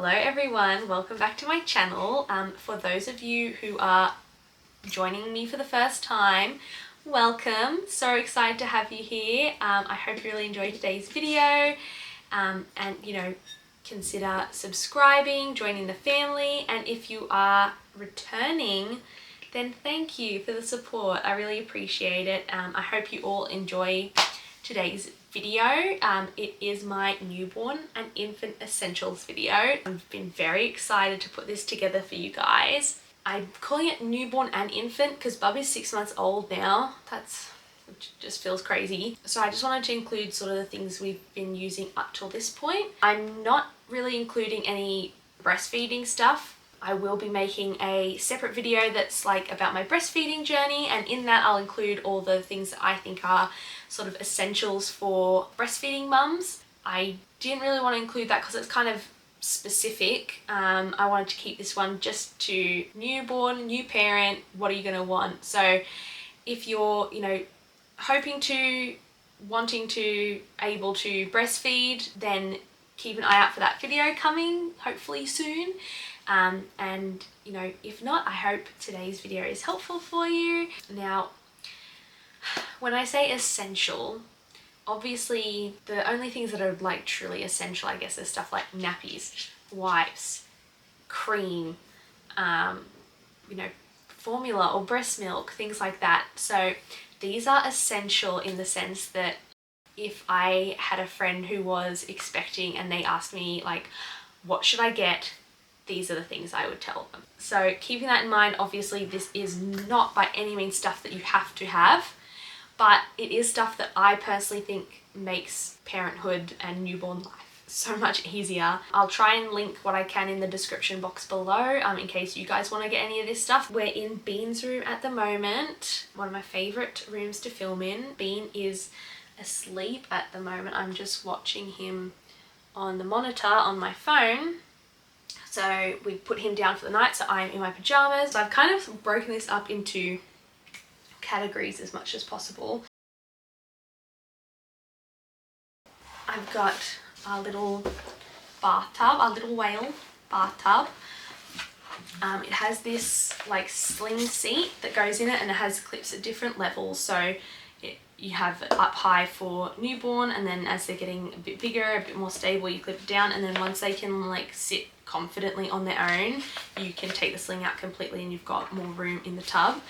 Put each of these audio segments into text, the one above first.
Hello everyone, welcome back to my channel. For those of you who are joining me for the first time, welcome. So excited to have you here. I hope you really enjoyed today's video and consider subscribing, joining the family, and if you are returning, then thank you for the support. I really appreciate it. I hope you all enjoy today's video. It is my newborn and infant essentials video. I've been very excited to put this together for you guys. I'm calling it newborn and infant because Bubby's 6 months old now. Which just feels crazy. So I just wanted to include sort of the things we've been using up till this point. I'm not really including any breastfeeding stuff. I will be making a separate video that's like about my breastfeeding journey, and in that I'll include all the things that I think are sort of essentials for breastfeeding mums. I didn't really want to include that because it's kind of specific. I wanted to keep this one just to newborn, new parent, what are you going to want? So if you're, hoping to, wanting to, able to breastfeed, then keep an eye out for that video coming hopefully soon. And if not, I hope today's video is helpful for you. Now, when I say essential, obviously the only things that are like truly essential, I guess, is stuff like nappies, wipes, cream, formula or breast milk, things like that. So these are essential in the sense that if I had a friend who was expecting and they asked me like, what should I get? These are the things I would tell them. So keeping that in mind, obviously this is not by any means stuff that you have to have, but it is stuff that I personally think makes parenthood and newborn life so much easier. I'll try and link what I can in the description box below in case you guys want to get any of this stuff. We're in Bean's room at the moment, one of my favorite rooms to film in. Bean is asleep at the moment. I'm just watching him on the monitor on my phone. So we put him down for the night, so I'm in my pajamas. So I've kind of broken this up into categories as much as possible. I've got our little bathtub, our little whale bathtub. It has this like sling seat that goes in it, and it has clips at different levels. So you have it up high for newborn, and then as they're getting a bit bigger, a bit more stable, you clip it down, and then once they can like sit confidently on their own, you can take the sling out completely and you've got more room in the tub.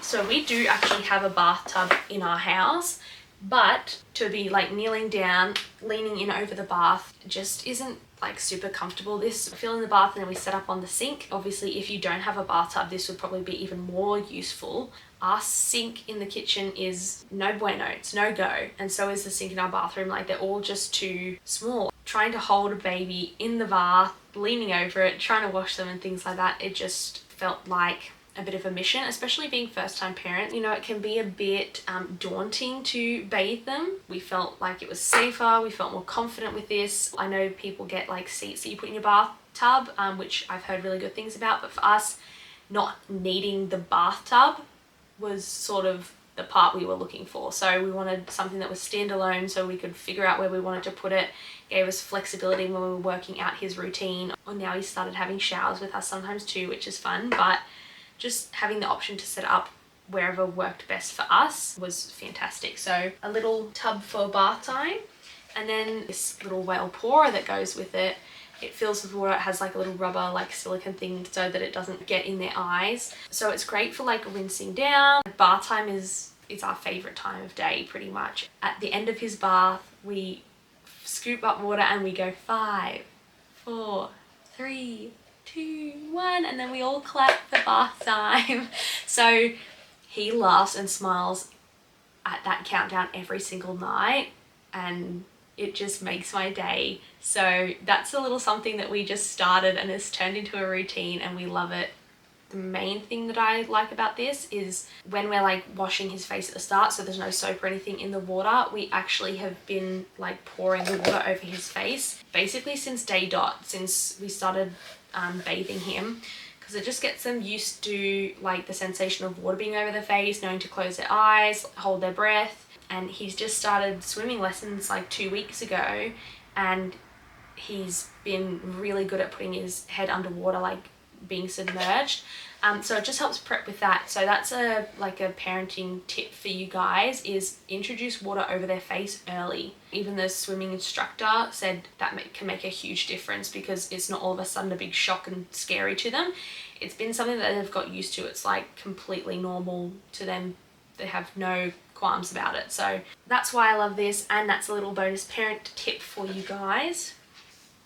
So we do actually have a bathtub in our house, but to be like kneeling down, leaning in over the bath just isn't like super comfortable. This fill in the bath and then we set up on the sink. Obviously if you don't have a bathtub, this would probably be even more useful. Our sink in the kitchen is no bueno, it's no go, and so is the sink in our bathroom. Like they're all just too small. Trying to hold a baby in the bath, leaning over it, trying to wash them and things like that, it just felt like a bit of a mission, especially being first-time parents. It can be a bit daunting to bathe them. We felt like it was safer, we felt more confident with this. I know people get like seats that you put in your bathtub, which I've heard really good things about, but for us, not needing the bathtub was sort of the part we were looking for. So we wanted something that was standalone so we could figure out where we wanted to put it. Gave us flexibility when we were working out his routine. Well, now he started having showers with us sometimes too, which is fun, but just having the option to set up wherever worked best for us was fantastic. So a little tub for bath time, and then this little whale pourer that goes with it. It fills with water, it has like a little rubber like silicone thing so that it doesn't get in their eyes. So it's great for like rinsing down. Bath time is our favorite time of day pretty much. At the end of his bath, we scoop up water and we go 5, 4, 3, 2, 1, and then we all clap for bath time. So he laughs and smiles at that countdown every single night, and it just makes my day. So that's a little something that we just started and it's turned into a routine, and we love it. The main thing that I like about this is when we're like washing his face at the start, so there's no soap or anything in the water, we actually have been like pouring the water over his face basically since day dot, since we started bathing him, because it just gets them used to like the sensation of water being over their face, knowing to close their eyes, hold their breath. And he's just started swimming lessons like 2 weeks ago, and he's been really good at putting his head underwater, like being submerged. So it just helps prep with that. So that's a parenting tip for you guys, is introduce water over their face early. Even the swimming instructor said that can make a huge difference, because it's not all of a sudden a big shock and scary to them. It's been something that they've got used to. It's like completely normal to them. They have no qualms about it. So that's why I love this, and that's a little bonus parent tip for you guys.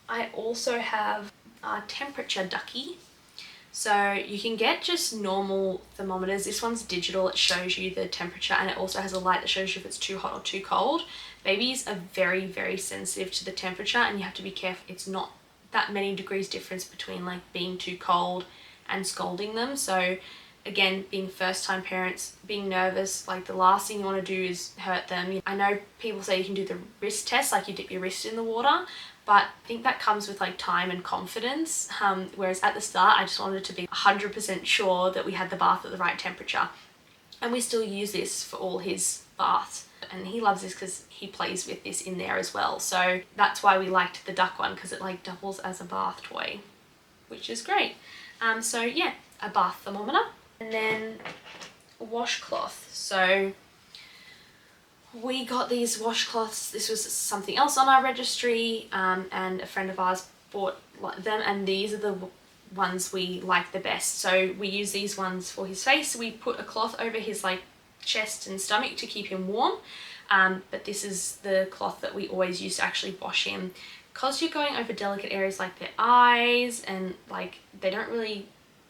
I also have a temperature ducky. So you can get just normal thermometers. This one's digital. It shows you the temperature, and it also has a light that shows you if it's too hot or too cold. Babies are very, very sensitive to the temperature, and you have to be careful. It's not that many degrees difference between like being too cold and scalding them. So again, being first time parents, being nervous, like the last thing you want to do is hurt them. I know people say you can do the wrist test, like you dip your wrist in the water, but I think that comes with like time and confidence. Whereas at the start, I just wanted to be 100% sure that we had the bath at the right temperature. And we still use this for all his baths. And he loves this because he plays with this in there as well. So that's why we liked the duck one, because it like doubles as a bath toy, which is great. So yeah, a bath thermometer. And then washcloth. So we got these washcloths. This was something else on our registry, and a friend of ours bought them, and these are the ones we like the best. So we use these ones for his face. We put a cloth over his like chest and stomach to keep him warm, but this is the cloth that we always use to actually wash him, because you're going over delicate areas like their eyes, and like they don't really,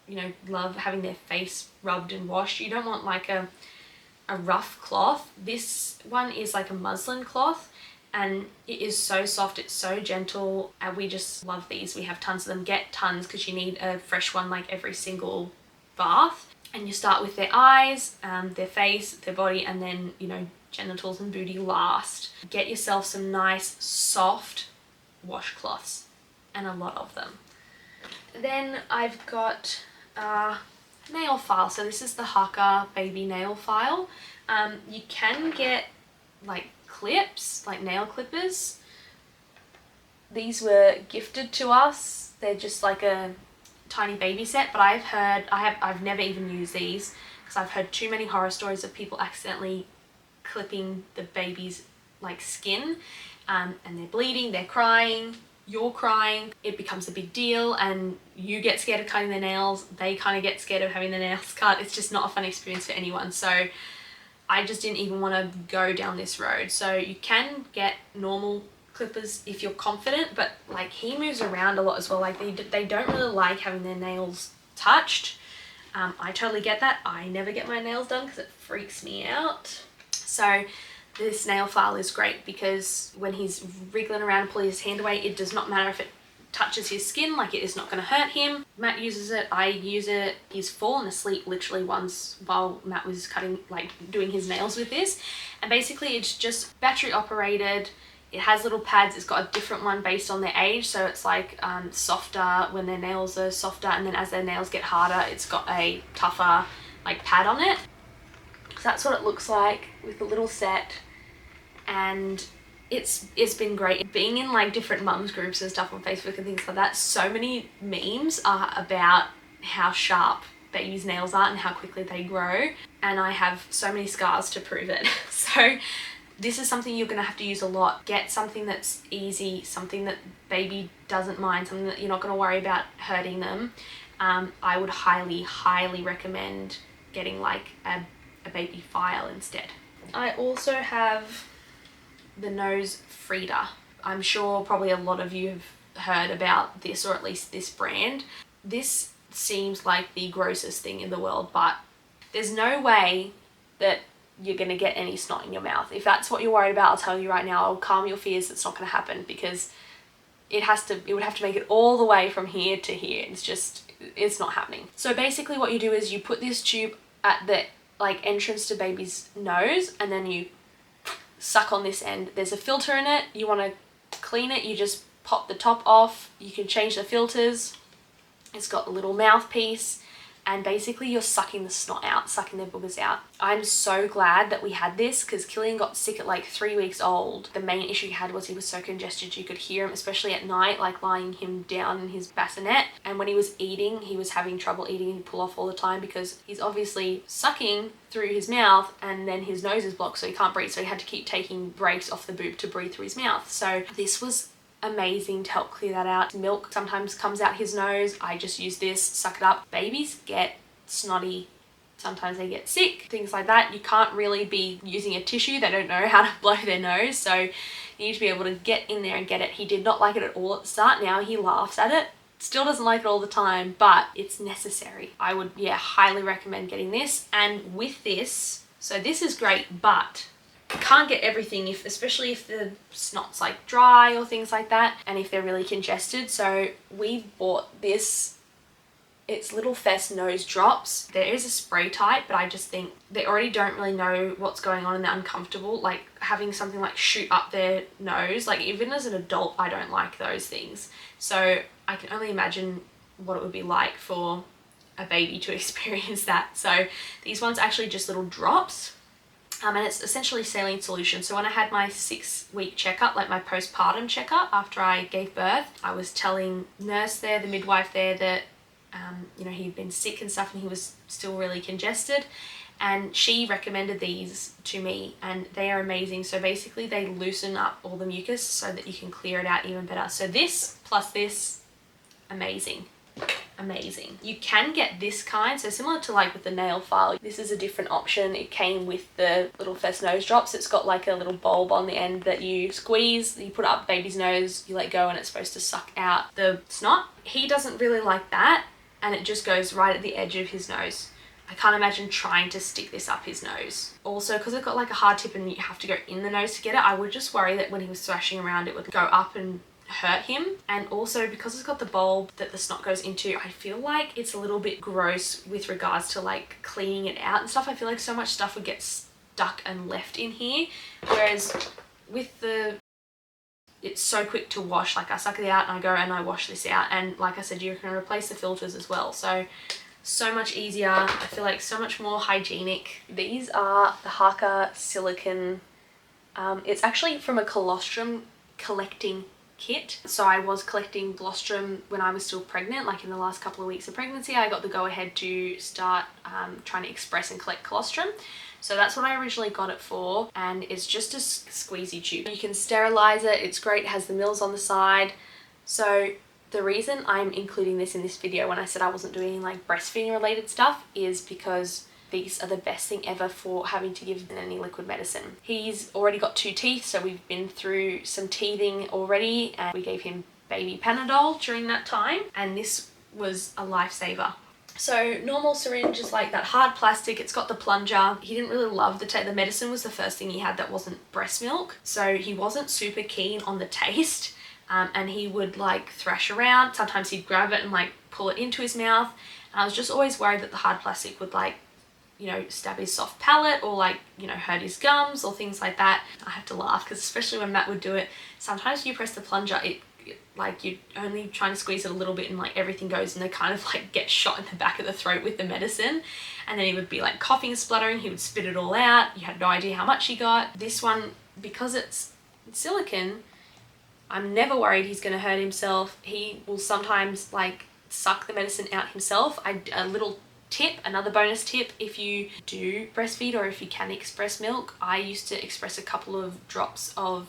you know, love having their face rubbed and washed. You don't want like a rough cloth. This one is like a muslin cloth, and it is so soft, it's so gentle, and we just love these. We have tons of them. Get tons, because you need a fresh one like every single bath. And you start with their eyes, their face, their body, and then, you know, genitals and booty last. Get yourself some nice soft washcloths, and a lot of them. Then I've got nail file. So this is the Haka baby nail file. You can get like clips, like nail clippers. These were gifted to us. They're just like a tiny baby set, but I've never even used these, because I've heard too many horror stories of people accidentally clipping the baby's like skin, and they're bleeding, they're crying, you're crying, it becomes a big deal, and you get scared of cutting their nails, they kind of get scared of having their nails cut. It's just not a fun experience for anyone. So I just didn't even want to go down this road. So you can get normal clippers if you're confident, but like he moves around a lot as well. Like they don't really like having their nails touched. I totally get that. I never get my nails done because it freaks me out. So this nail file is great, because when he's wriggling around and pulling his hand away, it does not matter if it touches his skin, like it is not going to hurt him. Matt uses it, I use it. He's fallen asleep literally once while Matt was doing his nails with this. And basically it's just battery operated. It has little pads. It's got a different one based on their age, so it's like softer when their nails are softer, and then as their nails get harder, it's got a tougher like pad on it. So that's what it looks like with the little set, and it's been great. Being in like different mums groups and stuff on Facebook and things like that, so many memes are about how sharp babies' nails are and how quickly they grow, and I have so many scars to prove it. So this is something you're going to have to use a lot. Get something that's easy, something that baby doesn't mind, something that you're not going to worry about hurting them. I would highly, highly recommend getting like a baby file instead. I also have the nose Frida. I'm sure probably a lot of you have heard about this, or at least this brand. This seems like the grossest thing in the world, but there's no way that you're going to get any snot in your mouth. If that's what you're worried about, I'll tell you right now, I'll calm your fears. It's not going to happen, because it would have to make it all the way from here to here. It's not happening. So basically what you do is you put this tube at the like entrance to baby's nose, and then you suck on this end. There's a filter in it. You want to clean it, you just pop the top off. You can change the filters. It's got a little mouthpiece. and basically you're sucking the snot out, sucking their boogers out. I'm so glad that we had this because Killian got sick at like 3 weeks old. The main issue he had was he was so congested you could hear him, especially at night, like lying him down in his bassinet. And when he was eating, he was having trouble eating and pull off all the time because he's obviously sucking through his mouth and then his nose is blocked so he can't breathe. So he had to keep taking breaks off the boob to breathe through his mouth. So this was amazing to help clear that out. Milk sometimes comes out his nose. I just use this, suck it up. Babies get snotty, sometimes they get sick, things like that. You can't really be using a tissue. They don't know how to blow their nose, so you need to be able to get in there and get it. He did not like it at all at the start. Now he laughs at it. Still doesn't like it all the time, but it's necessary. I would, yeah, highly recommend getting this. And with this, so this is great, but you can't get everything, especially if the snot's like dry or things like that, and if they're really congested. So we bought this. It's Little Fess nose drops. There is a spray type, but I just think they already don't really know what's going on and they're uncomfortable. Like having something like shoot up their nose, like even as an adult, I don't like those things. So I can only imagine what it would be like for a baby to experience that. So these ones are actually just little drops. And it's essentially saline solution. So when I had my 6-week checkup, like my postpartum checkup after I gave birth, I was telling nurse there, the midwife there, that you know, he'd been sick and stuff and he was still really congested, and she recommended these to me and they are amazing. So basically they loosen up all the mucus so that you can clear it out even better. So this plus this, amazing. Amazing. You can get this kind, so similar to like with the nail file, this is a different option. It came with the Little Fess nose drops. It's got like a little bulb on the end that you squeeze, you put up the baby's nose, you let go and it's supposed to suck out the snot. He doesn't really like that and it just goes right at the edge of his nose. I can't imagine trying to stick this up his nose. Also, because it's got like a hard tip and you have to go in the nose to get it, I would just worry that when he was thrashing around it would go up and hurt him. And also because it's got the bulb that the snot goes into, I feel like it's a little bit gross with regards to like cleaning it out and stuff. I feel like so much stuff would get stuck and left in here, whereas with the, it's so quick to wash. Like I suck it out and I go and I wash this out, and like I said, you can replace the filters as well. So much easier. I feel like so much more hygienic. These are the Haka silicone. It's actually from a colostrum collecting kit. So I was collecting colostrum when I was still pregnant, like in the last couple of weeks of pregnancy. I got the go ahead to start trying to express and collect colostrum. So that's what I originally got it for, and it's just a squeezy tube. You can sterilize it, it's great, it has the mils on the side. So the reason I'm including this in this video when I said I wasn't doing like breastfeeding related stuff is because these are the best thing ever for having to give any liquid medicine. He's already got 2 teeth, so we've been through some teething already, and we gave him baby Panadol during that time, and this was a lifesaver. So normal syringe is like that hard plastic, it's got the plunger. He didn't really love the medicine was the first thing he had that wasn't breast milk, so he wasn't super keen on the taste, and he would like thrash around. Sometimes he'd grab it and like pull it into his mouth, and I was just always worried that the hard plastic would like, you know, stab his soft palate or like, you know, hurt his gums or things like that. I have to laugh because especially when Matt would do it, sometimes you press the plunger, it like you're only trying to squeeze it a little bit and like everything goes and they kind of like get shot in the back of the throat with the medicine, and then he would be like coughing and spluttering, he would spit it all out, you had no idea how much he got. This one, because it's silicone, I'm never worried he's going to hurt himself. He will sometimes like suck the medicine out himself. A little tip, another bonus tip, if you do breastfeed or if you can express milk, I used to express a couple of drops of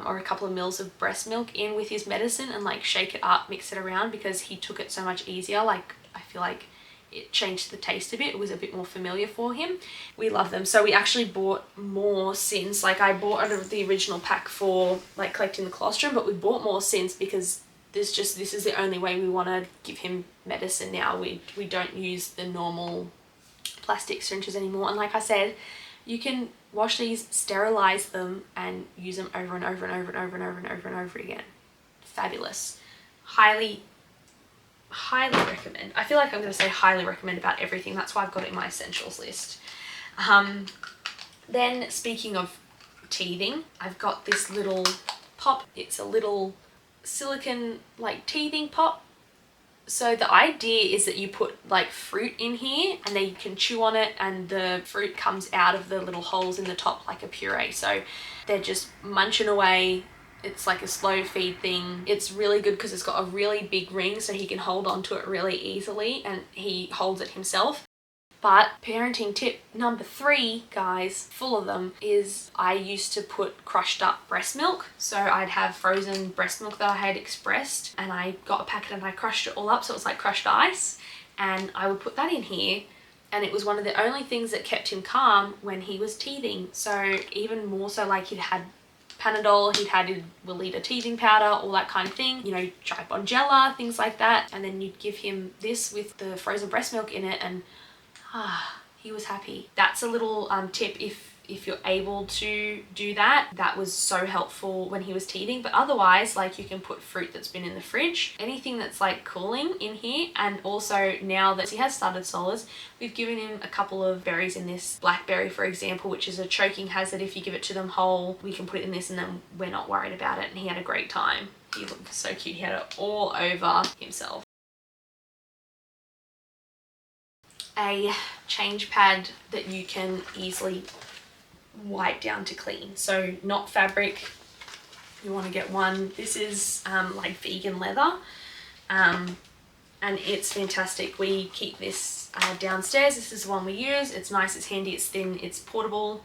or a couple of mils of breast milk in with his medicine and like shake it up, mix it around, because he took it so much easier. Like I feel like it changed the taste a bit, it was a bit more familiar for him. We love them. So we actually bought more since, like I bought out of the original pack for like collecting the colostrum, but we bought more since because this is the only way we want to give him medicine now. We don't use the normal plastic syringes anymore, and like I said, you can wash these, sterilize them, and use them over and over and over and over and over and over and over again. Fabulous. Highly recommend. I feel like I'm going to say highly recommend about everything. That's why I've got it in my essentials list. Then speaking of teething, I've got this little pop. It's a little silicone like teething pop. So the idea is that you put like fruit in here and then you can chew on it and the fruit comes out of the little holes in the top like a puree. So they're just munching away. It's like a slow feed thing. It's really good because it's got a really big ring so he can hold on to it really easily and he holds it himself. But parenting tip number 3, guys, full of them, is I used to put crushed up breast milk. So I'd have frozen breast milk that I had expressed and I got a packet and I crushed it all up so it was like crushed ice, and I would put that in here, and it was one of the only things that kept him calm when he was teething. So even more so, like he'd had Panadol, he'd had his Weleda teething powder, all that kind of thing, you know, dry Bonjela, things like that, and then you'd give him this with the frozen breast milk in it and he was happy. That's a little tip if you're able to do that. That was so helpful when he was teething. But otherwise, like, you can put fruit that's been in the fridge, anything that's like cooling in here. And also now that he has started solids, we've given him a couple of berries in this. Blackberry, for example, which is a choking hazard. If you give it to them whole, we can put it in this and then we're not worried about it. And he had a great time. He looked so cute. He had it all over himself. A change pad that you can easily wipe down to clean. So not fabric, you want to get one. This is like vegan leather, and it's fantastic. We keep this downstairs. This is the one we use. It's nice, it's handy, it's thin, it's portable,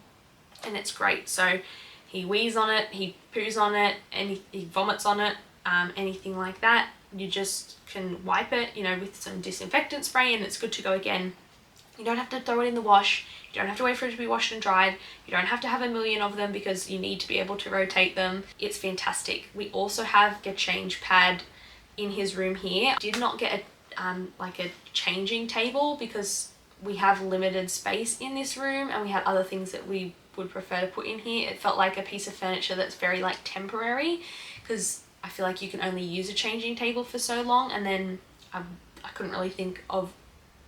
and it's great. So he wheezes on it, he poos on it, and he vomits on it, anything like that. You just can wipe it, you know, with some disinfectant spray and it's good to go again. You don't have to throw it in the wash. You don't have to wait for it to be washed and dried. You don't have to have a million of them because you need to be able to rotate them. It's fantastic. We also have a change pad in his room here. Did not get like a changing table because we have limited space in this room and we had other things that we would prefer to put in here. It felt like a piece of furniture that's very like temporary, because I feel like you can only use a changing table for so long, and then I couldn't really think of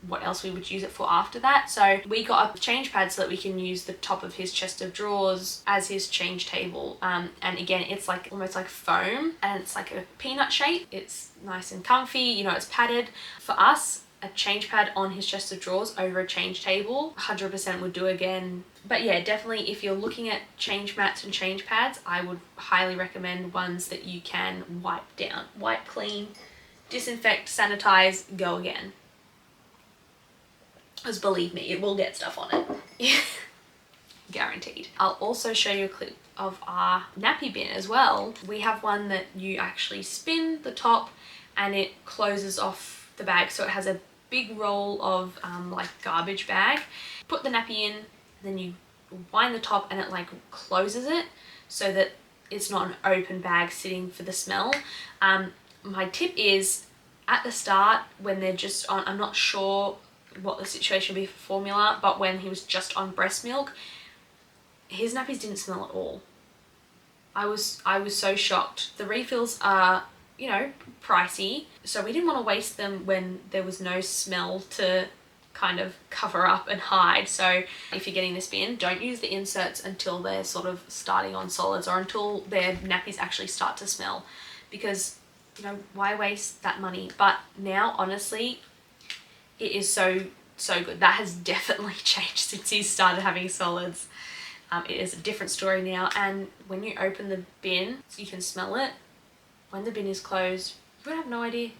what else we would use it for after that. So we got a change pad so that we can use the top of his chest of drawers as his change table. And again, it's like almost like foam and it's like a peanut shape. It's nice and comfy, you know, it's padded. For us, a change pad on his chest of drawers over a change table, 100% would do again. But yeah, definitely if you're looking at change mats and change pads, I would highly recommend ones that you can wipe down, wipe clean, disinfect, sanitize, go again. Because believe me, it will get stuff on it. Guaranteed. I'll also show you a clip of our nappy bin as well. We have one that you actually spin the top and it closes off the bag. So it has a big roll of like garbage bag. Put the nappy in, then you wind the top and it like closes it so that it's not an open bag sitting for the smell. My tip is at the start when they're just on, I'm not sure what the situation would be for formula, but when he was just on breast milk, his nappies didn't smell at all. I was so shocked. The refills are, you know, pricey, so we didn't want to waste them when there was no smell to kind of cover up and hide. So if you're getting this bin, don't use the inserts until they're sort of starting on solids or until their nappies actually start to smell, because, you know, why waste that money? But now, honestly, it is so good. That has definitely changed since he started having solids. It is a different story now, and when you open the bin, you can smell it. When the bin is closed, you would have no idea.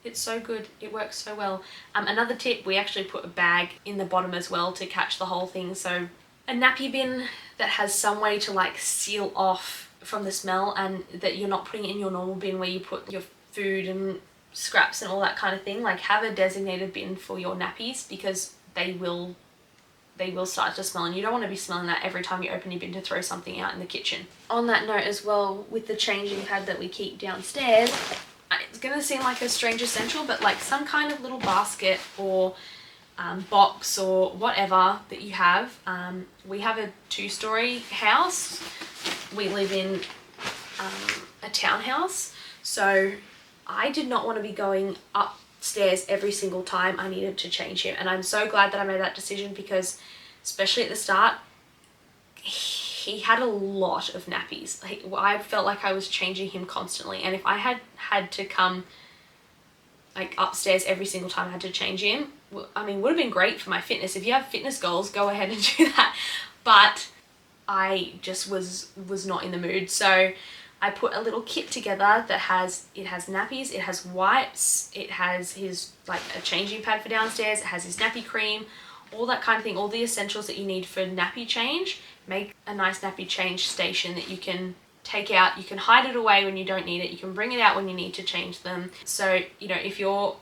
It's so good. It works so well. Another tip, we actually put a bag in the bottom as well to catch the whole thing. So a nappy bin that has some way to like seal off from the smell, and that you're not putting it in your normal bin where you put your food and scraps and all that kind of thing. Like, have a designated bin for your nappies because they will start to smell, and you don't want to be smelling that every time you open your bin to throw something out in the kitchen. On that note as well, with the changing pad that we keep downstairs, it's gonna seem like a strange essential, but like some kind of little basket or box or whatever that you have. We have a 2-story house. We live in a townhouse, so I did not want to be going upstairs every single time I needed to change him. And I'm so glad that I made that decision, because especially at the start, he had a lot of nappies. I felt like I was changing him constantly. And if I had to come like upstairs every single time I had to change him. I mean, would have been great for my fitness. If you have fitness goals, go ahead and do that. But I just was not in the mood. So I put a little kit together that has nappies, it has wipes, it has his like a changing pad for downstairs, it has his nappy cream, all that kind of thing, all the essentials that you need for nappy change. Make a nice nappy change station that you can take out. You can hide it away when you don't need it. You can bring it out when you need to change them. So, you know, if you're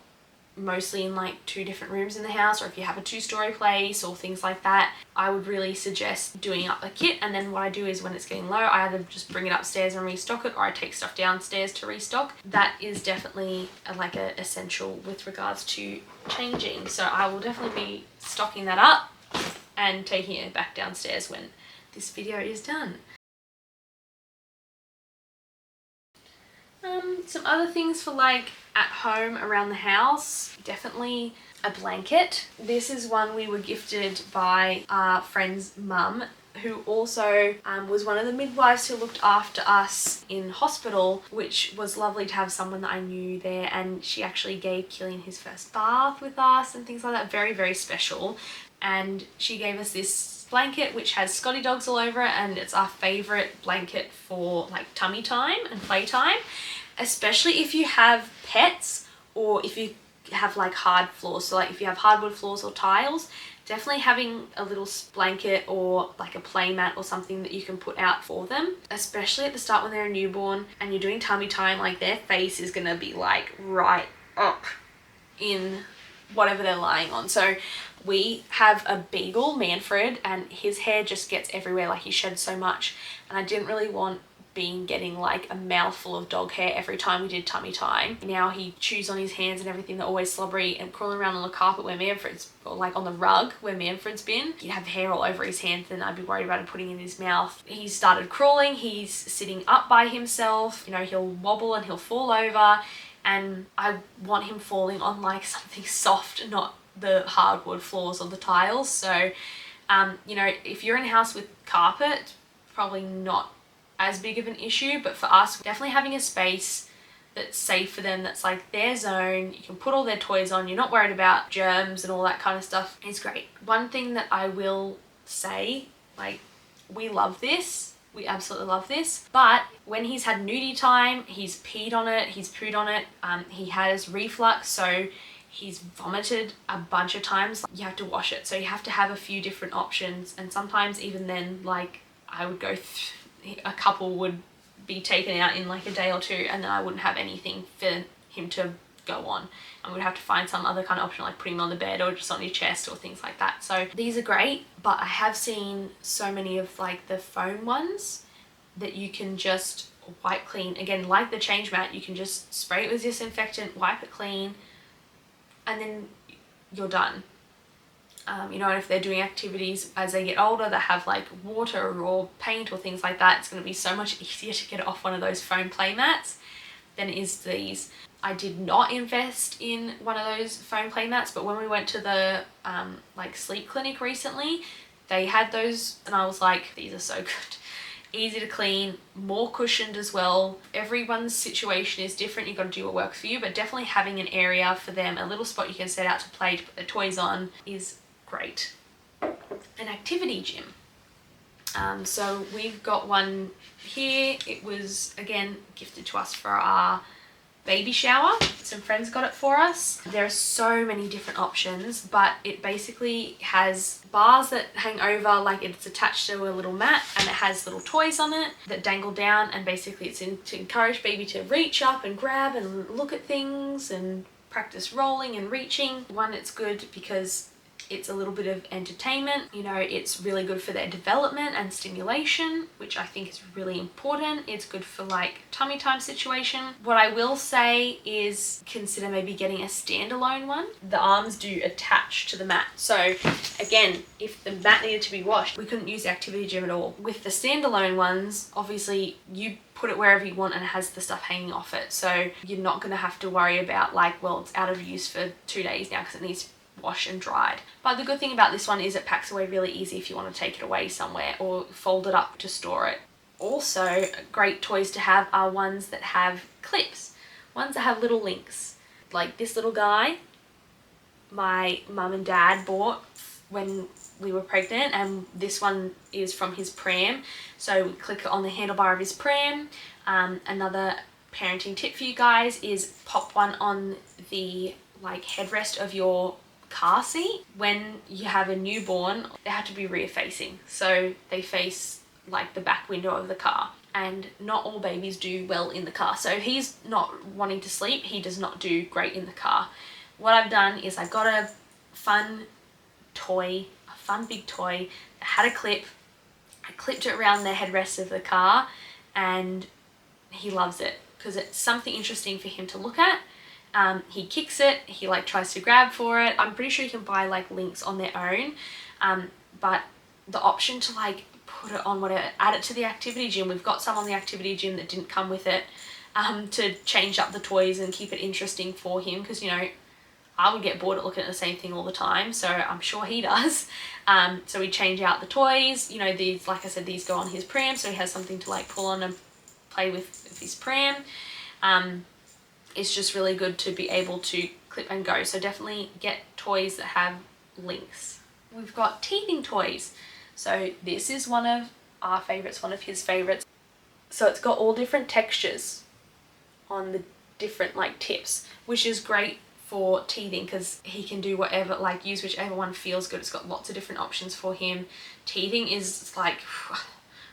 mostly in like 2 different rooms in the house, or if you have a 2-story place or things like that, I would really suggest doing up a kit. And then what I do is when it's getting low, I either just bring it upstairs and restock it, or I take stuff downstairs to restock. That is definitely like a essential with regards to changing. So I will definitely be stocking that up and taking it back downstairs when this video is done. Some other things for like at home around the house, definitely a blanket. This is one we were gifted by our friend's mum, who also was one of the midwives who looked after us in hospital, which was lovely to have someone that I knew there. And she actually gave Killian his first bath with us and things like that. Very, very special. And she gave us this blanket which has Scotty dogs all over it, and it's our favorite blanket for like tummy time and playtime, especially if you have pets or if you have like hard floors. So like if you have hardwood floors or tiles, definitely having a little blanket or like a play mat or something that you can put out for them, especially at the start when they're a newborn and you're doing tummy time. Like their face is gonna be like right up in whatever they're lying on. So we have a beagle, Manfred, and his hair just gets everywhere. Like he sheds so much, and I didn't really want getting like a mouthful of dog hair every time we did tummy time. Now he chews on his hands and everything. They're always slobbery and crawling around on the carpet where Manfred's, or like on the rug where Manfred's been. He'd have hair all over his hands and I'd be worried about him putting it in his mouth. He started crawling, he's sitting up by himself, you know, he'll wobble and he'll fall over, and I want him falling on like something soft, not the hardwood floors or the tiles. So you know, if you're in a house with carpet, probably not as big of an issue, but for us, definitely having a space that's safe for them, that's like their zone, you can put all their toys on, you're not worried about germs and all that kind of stuff, is great. One thing that I will say, like, we love this, we absolutely love this, but when he's had nudie time, he's peed on it, he's pooed on it, he has reflux, so he's vomited a bunch of times. You have to wash it, so you have to have a few different options, and sometimes even then, like, I would go a couple would be taken out in like a day or 2, and then I wouldn't have anything for him to go on. I would have to find some other kind of option, like putting him on the bed or just on his chest or things like that. So these are great, but I have seen so many of like the foam ones that you can just wipe clean. Again, like the change mat, you can just spray it with disinfectant, wipe it clean, and then you're done. You know, if they're doing activities as they get older that have like water or paint or things like that, it's going to be so much easier to get it off one of those foam play mats than it is these. I did not invest in one of those foam play mats, but when we went to the like sleep clinic recently, they had those, and I was like, these are so good. Easy to clean, more cushioned as well. Everyone's situation is different. You've got to do what works for you, but definitely having an area for them, a little spot you can set out to play, to put their toys on, is great. An activity gym. So we've got one here. It was again gifted to us for our baby shower. Some friends got it for us. There are so many different options, but it basically has bars that hang over, like it's attached to a little mat, and it has little toys on it that dangle down, and basically it's to encourage baby to reach up and grab and look at things and practice rolling and reaching. One, it's good because it's a little bit of entertainment, you know, it's really good for their development and stimulation, which I think is really important. It's good for like tummy time situation. What I will say is consider maybe getting a standalone one. The arms do attach to the mat. So again, if the mat needed to be washed, we couldn't use the activity gym at all. With the standalone ones, obviously you put it wherever you want and it has the stuff hanging off it. So you're not gonna have to worry about like, well, it's out of use for 2 days now because it needs washed and dried. But the good thing about this one is it packs away really easy if you want to take it away somewhere or fold it up to store it. Also, great toys to have are ones that have clips, ones that have little links. like this little guy my mum and dad bought when we were pregnant, and this one is from his pram. So we click it on the handlebar of his pram. Another parenting tip for you guys is pop one on the like headrest of your car seat. When you have a newborn, they have to be rear facing, so they face like the back window of the car, and not all babies do well in the car. So if he's not wanting to sleep, he does not do great in the car. What I've done is I got a fun toy, a fun big toy that had a clip. I clipped it around the headrest of the car, and he loves it because it's something interesting for him to look at. He kicks it, he like tries to grab for it. I'm pretty sure you can buy like links on their own, but the option to like put it on whatever, add it to the activity gym. We've got some on the activity gym that didn't come with it, to change up the toys and keep it interesting for him, because you know, I would get bored at looking at the same thing all the time, so I'm sure he does. So we change out the toys. You know, these, like I said, these go on his pram, so he has something to like pull on and play with his pram. It's just really good to be able to clip and go. So definitely get toys that have links. We've got teething toys. So this is one of our favorites, one of his favorites. So it's got all different textures on the different like tips, which is great for teething because he can do whatever, like use whichever one feels good. It's got lots of different options for him. Teething is like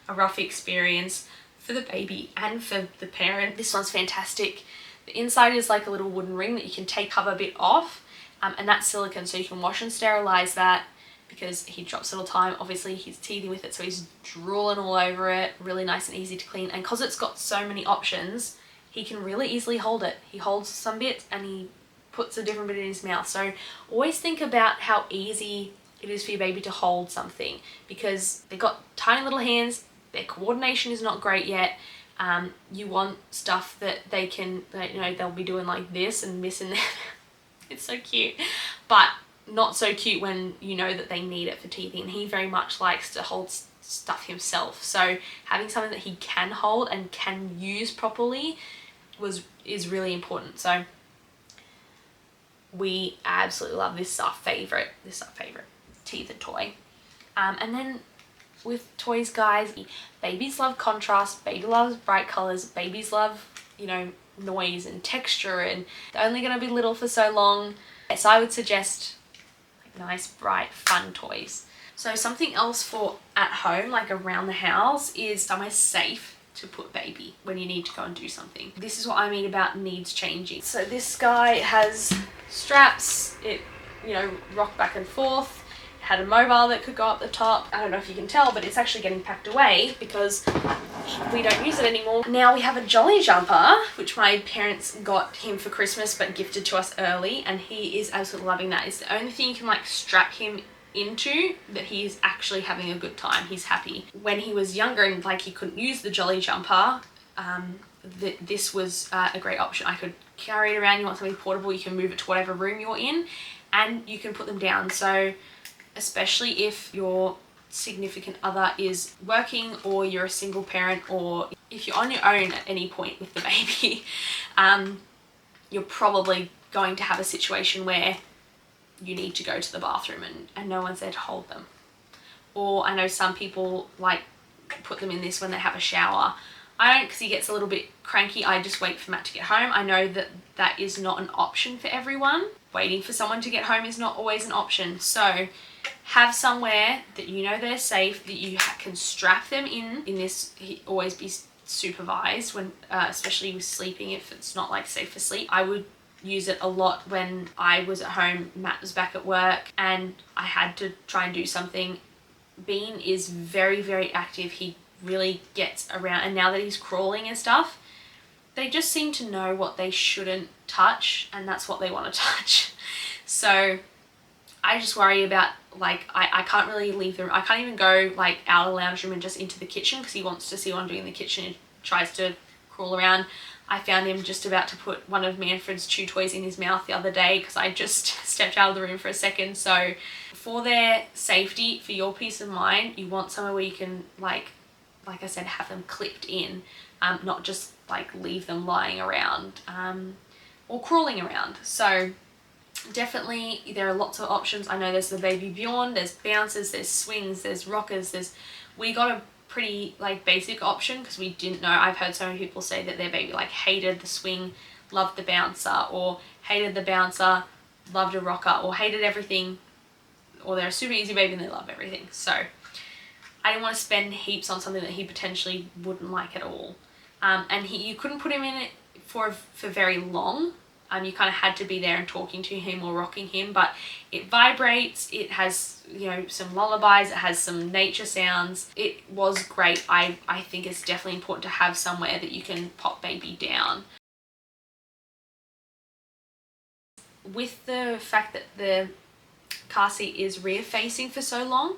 a rough experience for the baby and for the parent. This one's fantastic. The inside is like a little wooden ring that you can take cover bit off, and that's silicone, so you can wash and sterilize that because he drops it all the time. Obviously he's teething with it, so he's drooling all over it. Really nice and easy to clean, and because it's got so many options, he can really easily hold it. He holds some bits and he puts a different bit in his mouth. So always think about how easy it is for your baby to hold something, because they've got tiny little hands, their coordination is not great yet. You want stuff that they can, you know, they'll be doing like this and missing their it's so cute, but not so cute when you know that they need it for teething. And he very much likes to hold stuff himself, so having something that he can hold and can use properly is really important. So we absolutely love this. Is our favorite. This is our favorite teether toy. And then with toys, guys, babies love contrast, baby loves bright colors, babies love, you know, noise and texture, and they're only going to be little for so long. So I would suggest like nice, bright, fun toys. So something else for at home, like around the house, is somewhere safe to put baby when you need to go and do something. This is what I mean about needs changing. So this guy has straps, it, you know, rock back and forth. It had a mobile that could go up the top. I don't know if you can tell, but it's actually getting packed away because we don't use it anymore. Now we have a jolly jumper, which my parents got him for Christmas but gifted to us early, and he is absolutely loving that. It's the only thing you can like strap him into that he is actually having a good time. He's happy. When he was younger and like he couldn't use the jolly jumper, this was a great option. I could carry it around. You want something portable, you can move it to whatever room you're in, and you can put them down. So especially if your significant other is working, or you're a single parent, or if you're on your own at any point with the baby, you're probably going to have a situation where you need to go to the bathroom and no one's there to hold them. Or I know some people like put them in this when they have a shower. I don't, because he gets a little bit cranky. I just wait for Matt to get home. I know that that is not an option for everyone. Waiting for someone to get home is not always an option. So have somewhere that you know they're safe, that you can strap them in this. Always be supervised when, especially with sleeping, if it's not like safe for sleep. I would use it a lot when I was at home, Matt was back at work, and I had to try and do something. Bean is very, very active. He really gets around, and now that he's crawling and stuff, they just seem to know what they shouldn't touch, and that's what they want to touch. So I just worry about, like, I can't really leave the room. I can't even go like out of the lounge room and just into the kitchen because he wants to see what I'm doing in the kitchen. He tries to crawl around. I found him just about to put one of Manfred's chew toys in his mouth the other day because I just stepped out of the room for a second. So for their safety, for your peace of mind, you want somewhere where you can, like I said, have them clipped in, not just like leave them lying around. or crawling around. So definitely there are lots of options. I know there's the Baby Bjorn, there's bouncers, there's swings, there's rockers, we got a pretty like basic option because we didn't know. I've heard so many people say that their baby like hated the swing, loved the bouncer, or hated the bouncer, loved a rocker, or hated everything, or they're a super easy baby and they love everything. So I didn't want to spend heaps on something that he potentially wouldn't like at all. And you couldn't put him in it for very long. You kind of had to be there and talking to him or rocking him, but it vibrates, it has, you know, some lullabies, it has some nature sounds. It was great. I think it's definitely important to have somewhere that you can pop baby down. With the fact that the car seat is rear facing for so long,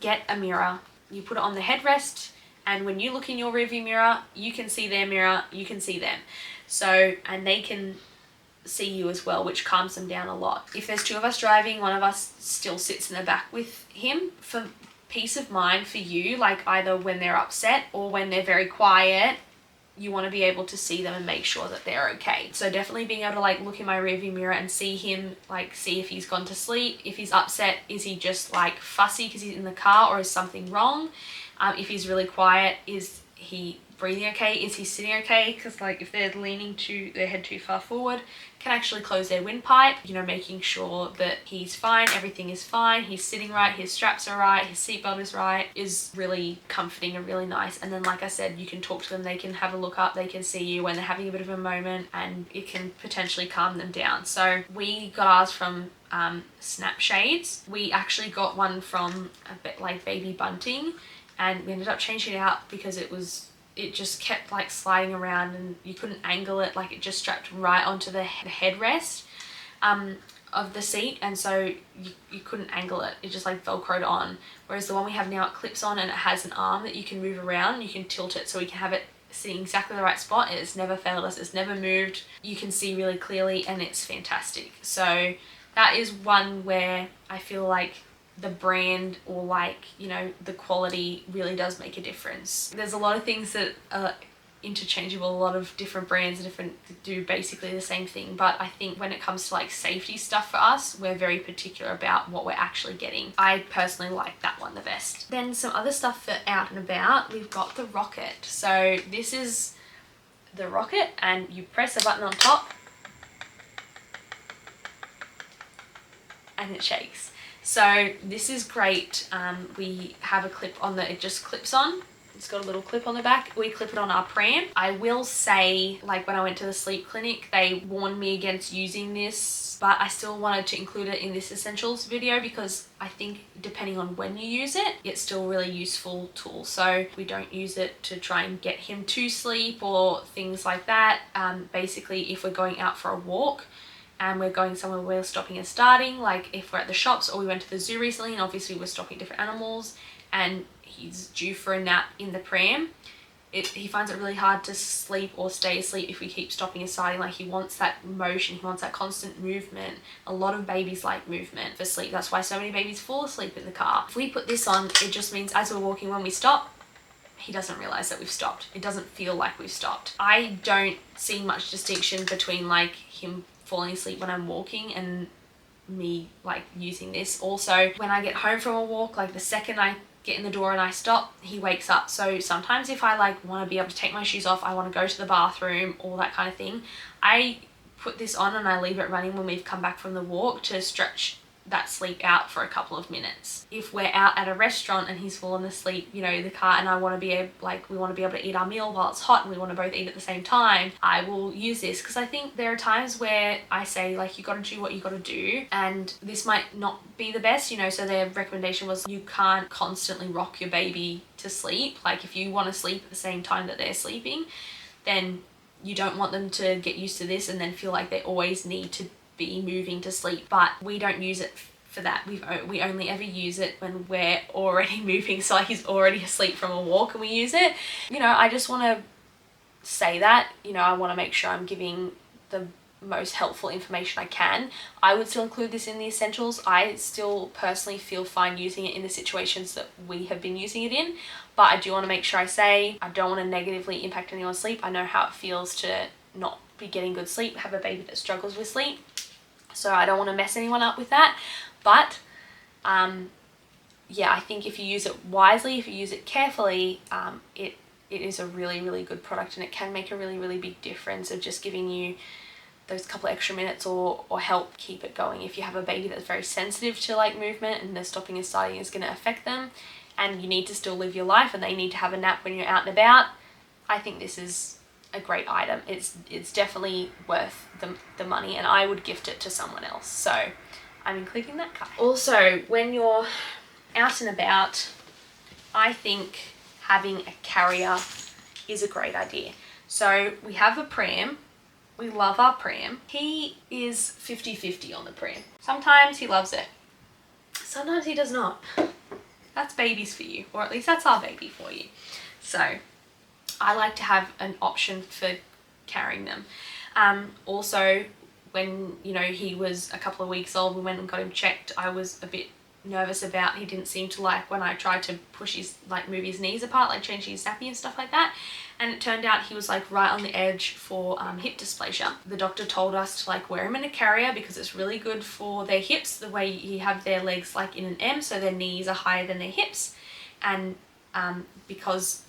get a mirror. You put it on the headrest, and when you look in your rearview mirror, you can see their mirror, you can see them. So, and they can see you as well, which calms them down a lot. If there's two of us driving, one of us still sits in the back with him. For peace of mind for you, like either when they're upset or when they're very quiet, you want to be able to see them and make sure that they're okay. So definitely being able to like look in my rearview mirror and see him, like see if he's gone to sleep. If he's upset, is he just like fussy because he's in the car, or is something wrong? If he's really quiet, is he breathing okay? Is he sitting okay? Because like if they're leaning their head too far forward, can actually close their windpipe. You know, making sure that he's fine, everything is fine, he's sitting right, his straps are right, his seatbelt is right, is really comforting and really nice. And then like I said, you can talk to them, they can have a look up, they can see you when they're having a bit of a moment, and it can potentially calm them down. So we got ours from Snap Shades. We actually got one from a bit like Baby Bunting, and we ended up changing it out because it just kept like sliding around and you couldn't angle it, like it just strapped right onto the headrest of the seat, and so you couldn't angle it, it just like velcroed on. Whereas the one we have now, it clips on and it has an arm that you can move around, you can tilt it so we can have it sitting exactly the right spot. It's never failed us, it's never moved, you can see really clearly, and it's fantastic. So that is one where I feel like the brand, or like, you know, the quality really does make a difference. There's a lot of things that are interchangeable, a lot of different brands do basically the same thing, but I think when it comes to like safety stuff for us, we're very particular about what we're actually getting. I personally like that one the best. Then some other stuff for out and about, we've got the Rocket. So this is the Rocket, and you press a button on top and it shakes. So this is great. We have a clip on it just clips on. It's got a little clip on the back. We clip it on our pram. I will say, like when I went to the sleep clinic, they warned me against using this, but I still wanted to include it in this essentials video because I think depending on when you use it, it's still a really useful tool. So we don't use it to try and get him to sleep or things like that. Basically, if we're going out for a walk, and we're going somewhere where we're stopping and starting, like if we're at the shops or we went to the zoo recently and obviously we're stopping different animals and he's due for a nap in the pram, he finds it really hard to sleep or stay asleep if we keep stopping and starting. Like he wants that motion, he wants that constant movement. A lot of babies like movement for sleep. That's why so many babies fall asleep in the car. If we put this on, it just means as we're walking, when we stop, he doesn't realize that we've stopped. It doesn't feel like we've stopped. I don't see much distinction between like him falling asleep when I'm walking and me like using this. Also, when I get home from a walk, like the second I get in the door and I stop, he wakes up. So sometimes if I like want to be able to take my shoes off, I want to go to the bathroom, all that kind of thing, I put this on and I leave it running when we've come back from the walk to stretch that sleep out for a couple of minutes. If we're out at a restaurant and he's fallen asleep, you know, in the car, and I want to be able, like, we want to be able to eat our meal while it's hot and we want to both eat at the same time, I will use this because I think there are times where I say like, you got to do what you got to do, and this might not be the best, you know. So their recommendation was you can't constantly rock your baby to sleep. Like if you want to sleep at the same time that they're sleeping, then you don't want them to get used to this and then feel like they always need to be moving to sleep. But we don't use it for that. We only ever use it when we're already moving, so like he's already asleep from a walk and we use it. You know, I just want to say that, you know, I want to make sure I'm giving the most helpful information I can. I would still include this in the essentials. I still personally feel fine using it in the situations that we have been using it in, but I do want to make sure I say I don't want to negatively impact anyone's sleep. I know how it feels to not be getting good sleep, have a baby that struggles with sleep. So I don't want to mess anyone up with that. But yeah, I think if you use it wisely, if you use it carefully, it is a really, really good product, and it can make a really, really big difference of just giving you those couple extra minutes or help keep it going. If you have a baby that's very sensitive to like movement and the stopping and starting is going to affect them, and you need to still live your life and they need to have a nap when you're out and about, I think this is a great item. It's definitely worth the money, and I would gift it to someone else. So I'm including that guy. Also, when you're out and about, I think having a carrier is a great idea. So we have a pram. We love our pram. He is 50-50 on the pram. Sometimes he loves it. Sometimes he does not. That's babies for you, or at least that's our baby for you. So I like to have an option for carrying them. Also, when, you know, he was a couple of weeks old, we went and got him checked. I was a bit nervous about, he didn't seem to like when I tried to push his, like move his knees apart, like change his nappy and stuff like that. And it turned out he was like right on the edge for hip dysplasia. The doctor told us to like wear him in a carrier because it's really good for their hips, the way you have their legs like in an M, so their knees are higher than their hips. And because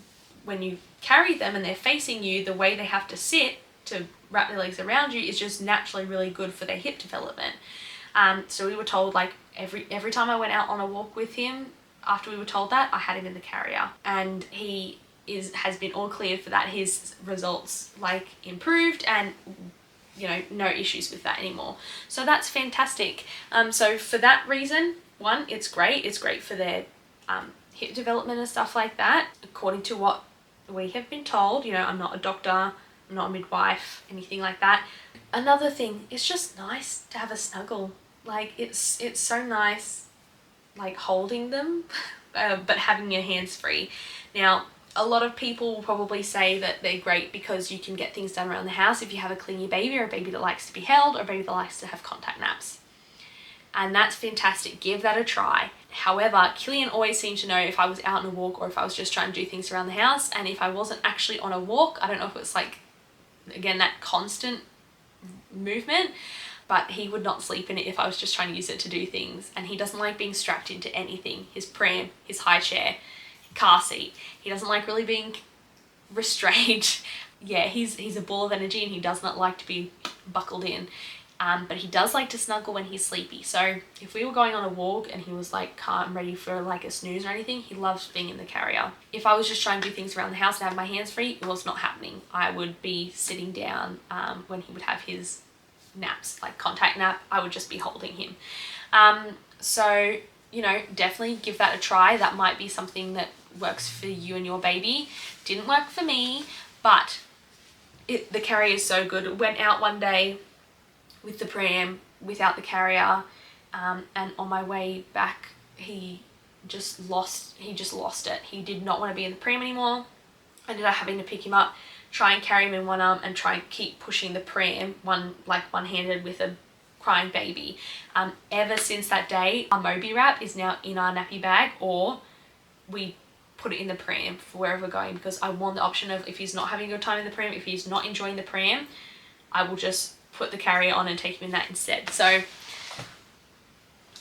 when you carry them and they're facing you, the way they have to sit to wrap their legs around you is just naturally really good for their hip development. So we were told, like, every time I went out on a walk with him, after we were told that, I had him in the carrier, and he has been all cleared for that. His results like improved, and you know, no issues with that anymore. So that's fantastic. So for that reason, one, it's great for their hip development and stuff like that, according to what we have been told. You know, I'm not a doctor, I'm not a midwife, anything like that. Another thing, it's just nice to have a snuggle. Like, it's so nice, like, holding them, but having your hands free. Now, a lot of people will probably say that they're great because you can get things done around the house if you have a clingy baby, or a baby that likes to be held, or a baby that likes to have contact naps. And that's fantastic. Give that a try. However, Killian always seemed to know if I was out on a walk or if I was just trying to do things around the house. And if I wasn't actually on a walk, I don't know if it's like, again, that constant movement, but he would not sleep in it if I was just trying to use it to do things. And he doesn't like being strapped into anything. His pram, his high chair, car seat. He doesn't like really being restrained. Yeah, he's a ball of energy, and he does not like to be buckled in. But he does like to snuggle when he's sleepy. So if we were going on a walk and he was like calm, ready for like a snooze or anything, he loves being in the carrier. If I was just trying to do things around the house and have my hands free, it was not happening. I would be sitting down when he would have his naps, like contact nap. I would just be holding him. So, you know, definitely give that a try. That might be something that works for you and your baby. Didn't work for me, but the carrier is so good. Went out one day with the pram, without the carrier, and on my way back, he just lost it. He did not want to be in the pram anymore. I ended up having to pick him up, try and carry him in one arm, and try and keep pushing the pram, one-handed with a crying baby. Ever since that day, our Moby wrap is now in our nappy bag, or we put it in the pram for wherever we're going, because I want the option of, if he's not having a good time in the pram, if he's not enjoying the pram, I will just put the carrier on and take him in that instead. So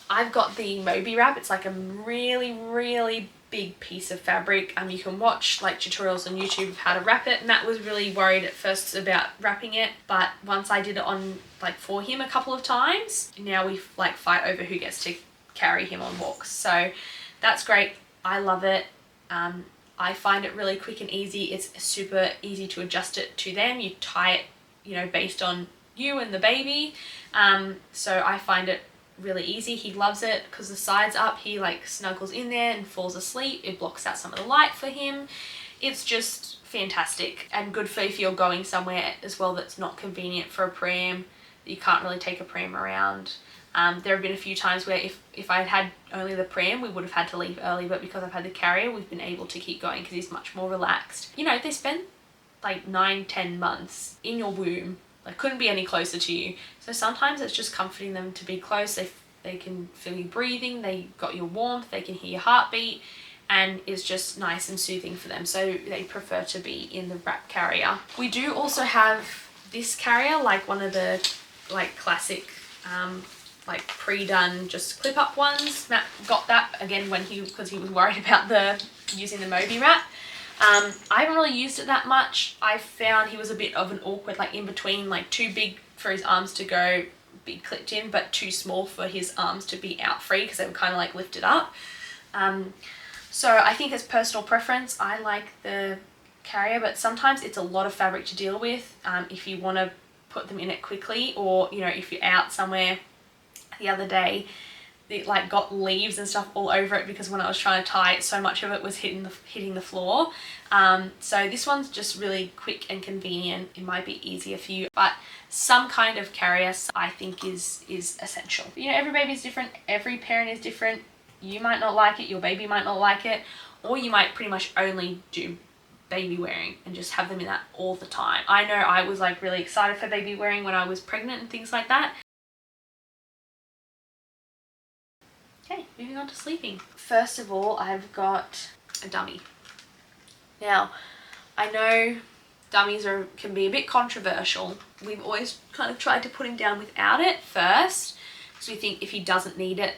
I've got the Moby wrap. It's like a really, really big piece of fabric. You can watch like tutorials on YouTube of how to wrap it. Matt was really worried at first about wrapping it, but once I did it on like for him a couple of times, now we like fight over who gets to carry him on walks. So that's great. I love it. I find it really quick and easy. It's super easy to adjust it to them. You tie it, you know, based on you and the baby. So I find it really easy. He loves it because the side's up. He like snuggles in there and falls asleep. It blocks out some of the light for him. It's just fantastic, and good for if you're going somewhere as well that's not convenient for a pram, that you can't really take a pram around. There have been a few times where if I had only the pram, we would have had to leave early, but because I've had the carrier, we've been able to keep going because he's much more relaxed. You know, they spend like 9-10 months in your womb. Like, couldn't be any closer to you. So sometimes it's just comforting them to be close. They can feel you breathing, they got your warmth, they can hear your heartbeat, and it's just nice and soothing for them. So they prefer to be in the wrap carrier. We do also have this carrier, like one of the like classic like pre-done just clip up ones. Matt got that again when because he was worried about using the Moby wrap. I haven't really used it that much. I found he was a bit of an awkward, like in between, like too big for his arms to go be clipped in, but too small for his arms to be out free because they were kind of like lifted up. So I think it's personal preference. I like the carrier, but sometimes it's a lot of fabric to deal with if you want to put them in it quickly, or you know, if you're out somewhere. The other day it like got leaves and stuff all over it because when I was trying to tie it, so much of it was hitting the floor. So this one's just really quick and convenient. It might be easier for you, but some kind of carrier I think is essential. You know, every baby's different, every parent is different. You might not like it, your baby might not like it, or you might pretty much only do baby wearing and just have them in that all the time. I know I was like really excited for baby wearing when I was pregnant and things like that. Okay, moving on to sleeping. First of all, I've got a dummy. Now, I know dummies can be a bit controversial. We've always kind of tried to put him down without it first, because we think if he doesn't need it,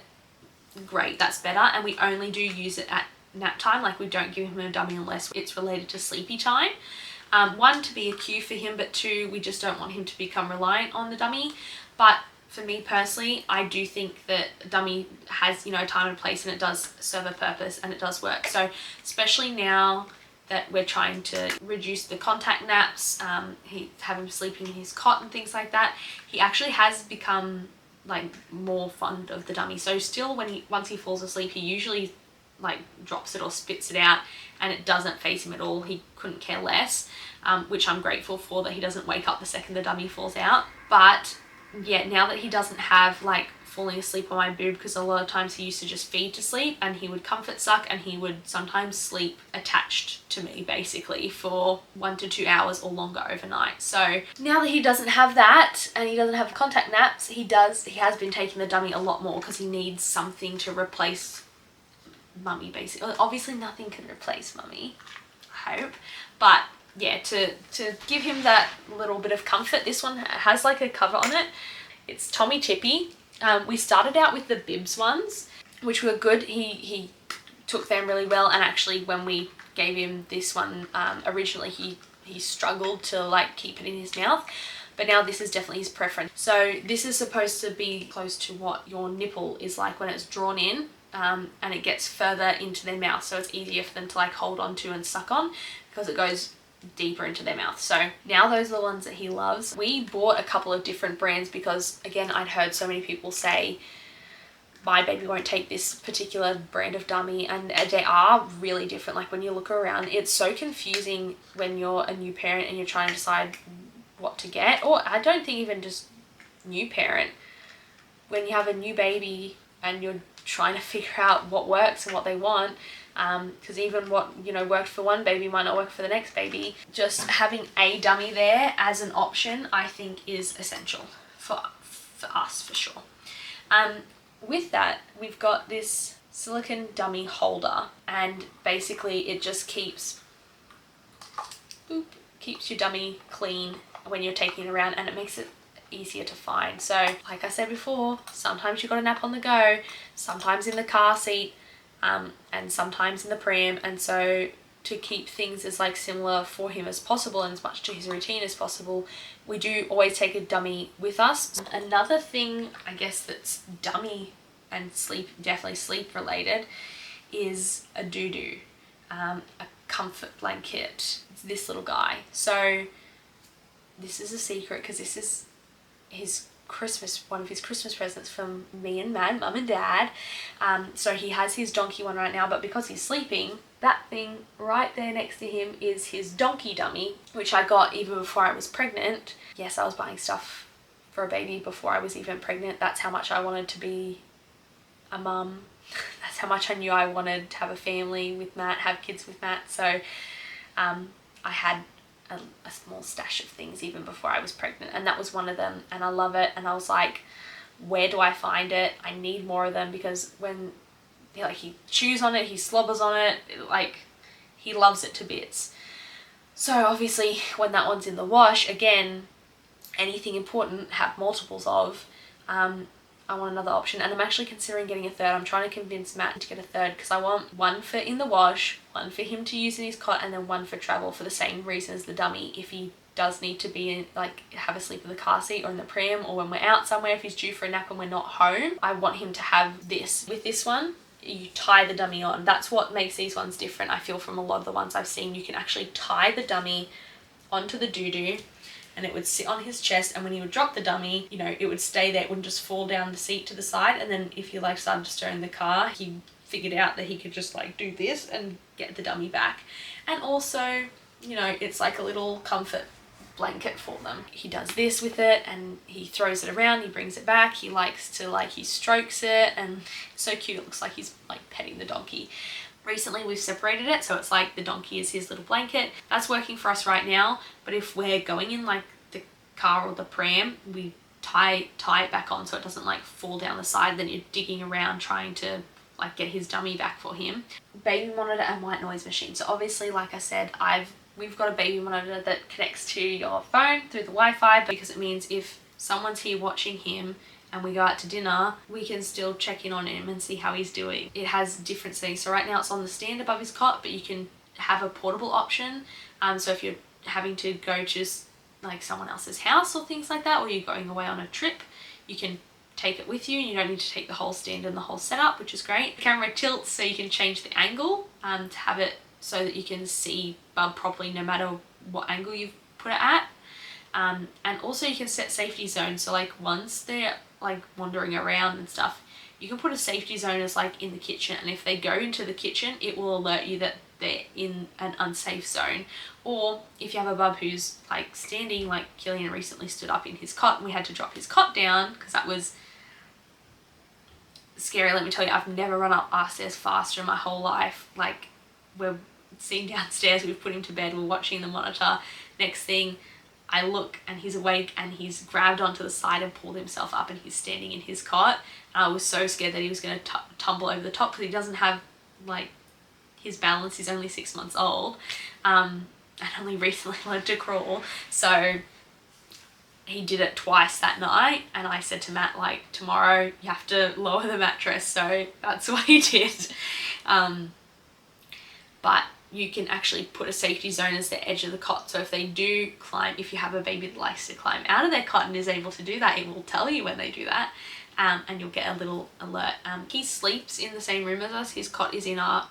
great, that's better. And we only do use it at nap time, like we don't give him a dummy unless it's related to sleepy time. One, to be a cue for him, but two, we just don't want him to become reliant on the dummy. But for me personally, I do think that a dummy has, you know, time and place, and it does serve a purpose and it does work. So especially now that we're trying to reduce the contact naps, have him sleeping in his cot and things like that, he actually has become like more fond of the dummy. So still once he falls asleep, he usually like drops it or spits it out, and it doesn't faze him at all. He couldn't care less, which I'm grateful for, that he doesn't wake up the second the dummy falls out. But yeah, now that he doesn't have like falling asleep on my boob, because a lot of times he used to just feed to sleep and he would comfort suck, and he would sometimes sleep attached to me basically for 1 to 2 hours or longer overnight. So now that he doesn't have that and he doesn't have contact naps, he has been taking the dummy a lot more because he needs something to replace mummy basically. Obviously nothing can replace mummy, I hope, but yeah, to give him that little bit of comfort. This one has like a cover on it. It's Tommy Tippy. We started out with the bibs ones, which were good. He took them really well, and actually when we gave him this one originally, he struggled to like keep it in his mouth, but now this is definitely his preference. So this is supposed to be close to what your nipple is like when it's drawn in, and it gets further into their mouth, so it's easier for them to like hold on to and suck on because it goes deeper into their mouth. So now those are the ones that he loves. We bought a couple of different brands because again, I'd heard so many people say my baby won't take this particular brand of dummy, and they are really different. Like when you look around, it's so confusing when you're a new parent and you're trying to decide what to get, or I don't think even just new parent, when you have a new baby and you're trying to figure out what works and what they want, because even what, you know, worked for one baby might not work for the next baby. Just having a dummy there as an option, I think, is essential for us for sure. With that, we've got this silicone dummy holder, and basically it just keeps your dummy clean when you're taking it around, and it makes it easier to find. So like I said before, sometimes you've got a nap on the go, sometimes in the car seat, and sometimes in the pram, and so to keep things as like similar for him as possible and as much to his routine as possible, we do always take a dummy with us. Another thing I guess that's dummy and definitely sleep related, is a doo-doo, a comfort blanket. It's this little guy. So this is a secret because this is one of his Christmas presents from me and Matt, mum and dad. So he has his donkey one right now, but because he's sleeping, that thing right there next to him is his donkey dummy, which I got even before I was pregnant. Yes, I was buying stuff for a baby before I was even pregnant. That's how much I wanted to be a mum. That's how much I knew I wanted to have a family with Matt, have kids with Matt. So I had a small stash of things even before I was pregnant, and that was one of them, and I love it. And I was like, where do I find it? I need more of them, because when he chews on it, he slobbers on it, like he loves it to bits. So obviously when that one's in the wash, again, anything important have multiples of, I want another option, and I'm actually considering getting a third. I'm trying to convince Matt to get a third because I want one for in the wash, one for him to use in his cot, and then one for travel for the same reason as the dummy. If he does need to be in, like, have a sleep in the car seat or in the pram, or when we're out somewhere, if he's due for a nap and we're not home, I want him to have this. With this one, you tie the dummy on. That's what makes these ones different. I feel from a lot of the ones I've seen, you can actually tie the dummy onto the doo-doo, and it would sit on his chest, and when he would drop the dummy, you know, it would stay there. It wouldn't just fall down the seat to the side. And then if you like started to stir in the car, he figured out that he could just like do this and get the dummy back. And also, you know, it's like a little comfort blanket for them. He does this with it, and he throws it around, he brings it back, he likes to, like, he strokes it, and it's so cute. It looks like he's like petting the donkey. Recently we've separated it, so it's like the donkey is his little blanket. That's working for us right now, but if we're going in like the car or the pram, we tie it back on so it doesn't like fall down the side. Then you're digging around trying to like get his dummy back for him. Baby monitor and white noise machine. So obviously, like I said, we've got a baby monitor that connects to your phone through the Wi-Fi, because it means if someone's here watching him and we go out to dinner, we can still check in on him and see how he's doing. It has different settings. So right now it's on the stand above his cot, but you can have a portable option. So if you're having to go to like someone else's house or things like that, or you're going away on a trip, you can take it with you and you don't need to take the whole stand and the whole setup, which is great. The camera tilts so you can change the angle to have it so that you can see Bub properly no matter what angle you've put it at. And also you can set safety zones. So like once they're like wandering around and stuff, you can put a safety zone as like in the kitchen, and if they go into the kitchen, it will alert you that they're in an unsafe zone. Or if you have a bub who's like standing, like Killian recently stood up in his cot and we had to drop his cot down because that was scary. Let me tell you, I've never run up our stairs faster in my whole life. Like, we're sitting downstairs, we've put him to bed, we're watching the monitor. Next thing, I look and he's awake and he's grabbed onto the side and pulled himself up and he's standing in his cot. And I was so scared that he was going to tumble over the top because he doesn't have like his balance. He's only 6 months old and only recently learned to crawl. So he did it twice that night, and I said to Matt, like, tomorrow you have to lower the mattress. So that's what he did. But you can actually put a safety zone as the edge of the cot. So if they do climb, if you have a baby that likes to climb out of their cot and is able to do that, it will tell you when they do that. And you'll get a little alert. He sleeps in the same room as us. His cot is in our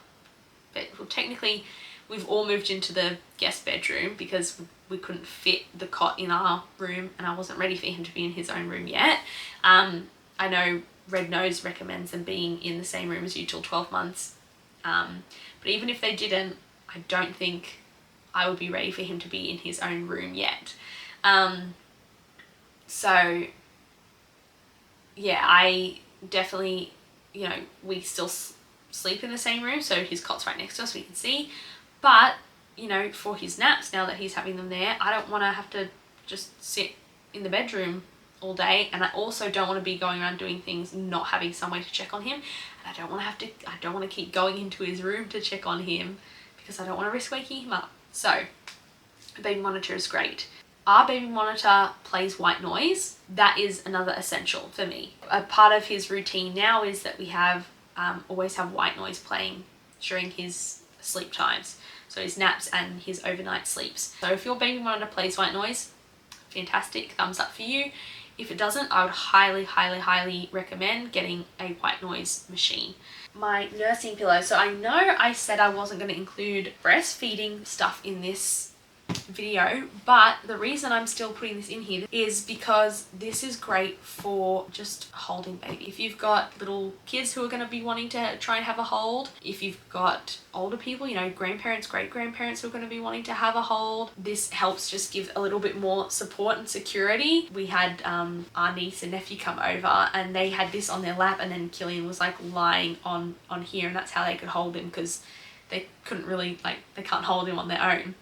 bed. Well, technically, we've all moved into the guest bedroom because we couldn't fit the cot in our room, and I wasn't ready for him to be in his own room yet. I know Red Nose recommends them being in the same room as you till 12 months. But even if they didn't, I don't think I would be ready for him to be in his own room yet. So yeah, I definitely, you know, we still sleep in the same room, so his cot's right next to us, we can see. But, you know, for his naps, now that he's having them there, I don't want to have to just sit in the bedroom all day, and I also don't want to be going around doing things not having some way to check on him, and I don't want to keep going into his room to check on him because I don't want to risk waking him up. So a baby monitor is great. Our baby monitor plays white noise. That is another essential for me. A part of his routine now is that we have always have white noise playing during his sleep times, so his naps and his overnight sleeps. So if your baby monitor plays white noise, fantastic, thumbs up for you. If it doesn't, I would highly recommend getting a white noise machine. My nursing pillow. So I know I said I wasn't going to include breastfeeding stuff in this video, but the reason I'm still putting this in here is because this is great for just holding baby. If you've got little kids who are going to be wanting to try and have a hold, if you've got older people, you know, grandparents, great-grandparents who are going to be wanting to have a hold, this helps just give a little bit more support and security. We had our niece and nephew come over and they had this on their lap, and then Killian was like lying on here, and that's how they could hold him because they couldn't really, like, they can't hold him on their own.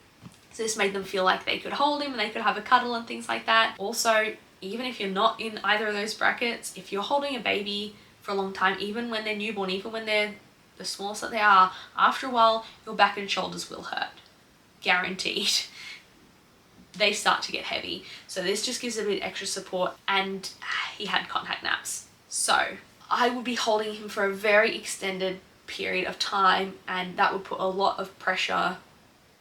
So this made them feel like they could hold him and they could have a cuddle and things like that. Also, even if you're not in either of those brackets, if you're holding a baby for a long time, even when they're newborn, even when they're the smallest that they are, after a while, your back and shoulders will hurt. Guaranteed. they start to get heavy. So this just gives a bit extra support, and he had contact naps. So I would be holding him for a very extended period of time, and that would put a lot of pressure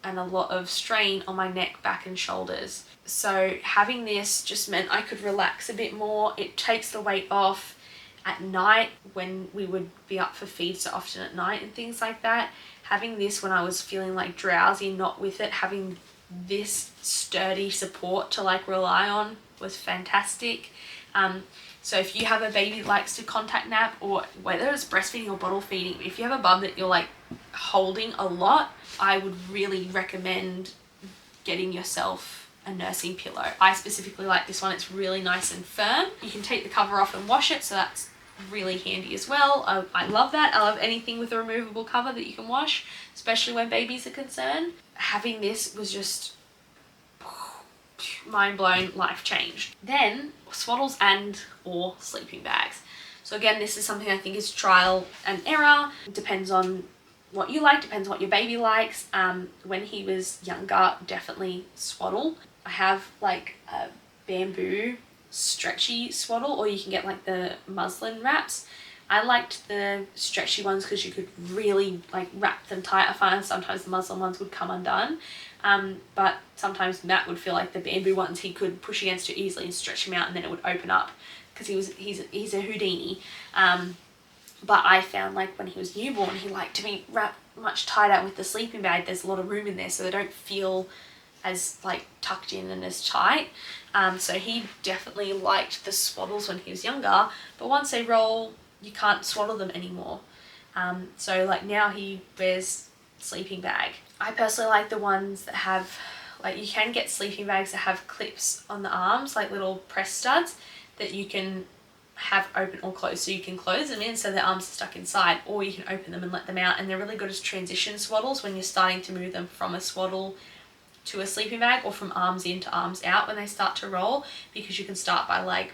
and a lot of strain on my neck, back and shoulders. So having this just meant I could relax a bit more. It takes the weight off at night when we would be up for feed so often at night and things like that. Having this when I was feeling like drowsy, not with it, having this sturdy support to like rely on was fantastic. So if you have a baby that likes to contact nap, or whether it's breastfeeding or bottle feeding, if you have a bub that you're like holding a lot, I would really recommend getting yourself a nursing pillow. I specifically like this one. It's really nice and firm. You can take the cover off and wash it, so that's really handy as well. I love that. I love anything with a removable cover that you can wash, especially when babies are concerned. Having this was just mind blown, life changed. Then swaddles and or sleeping bags. So again, this is something I think is trial and error. It depends on what you like, depends on what your baby likes. When he was younger, definitely swaddle. I have like a bamboo stretchy swaddle, or you can get like the muslin wraps. I liked the stretchy ones because you could really like wrap them tight. I find sometimes the muslin ones would come undone, but sometimes Matt would feel like the bamboo ones he could push against it easily and stretch him out, and then it would open up because he's a Houdini. But I found like when he was newborn, he liked to be wrapped much tighter. With the sleeping bag, there's a lot of room in there, so they don't feel as like tucked in and as tight. So he definitely liked the swaddles when he was younger, but once they roll, you can't swaddle them anymore. So like now he wears sleeping bag. I personally like the ones that have, like, you can get sleeping bags that have clips on the arms, like little press studs that you can have open or closed. So you can close them in so their arms are stuck inside, or you can open them and let them out, and they're really good as transition swaddles when you're starting to move them from a swaddle to a sleeping bag, or from arms in to arms out when they start to roll, because you can start by like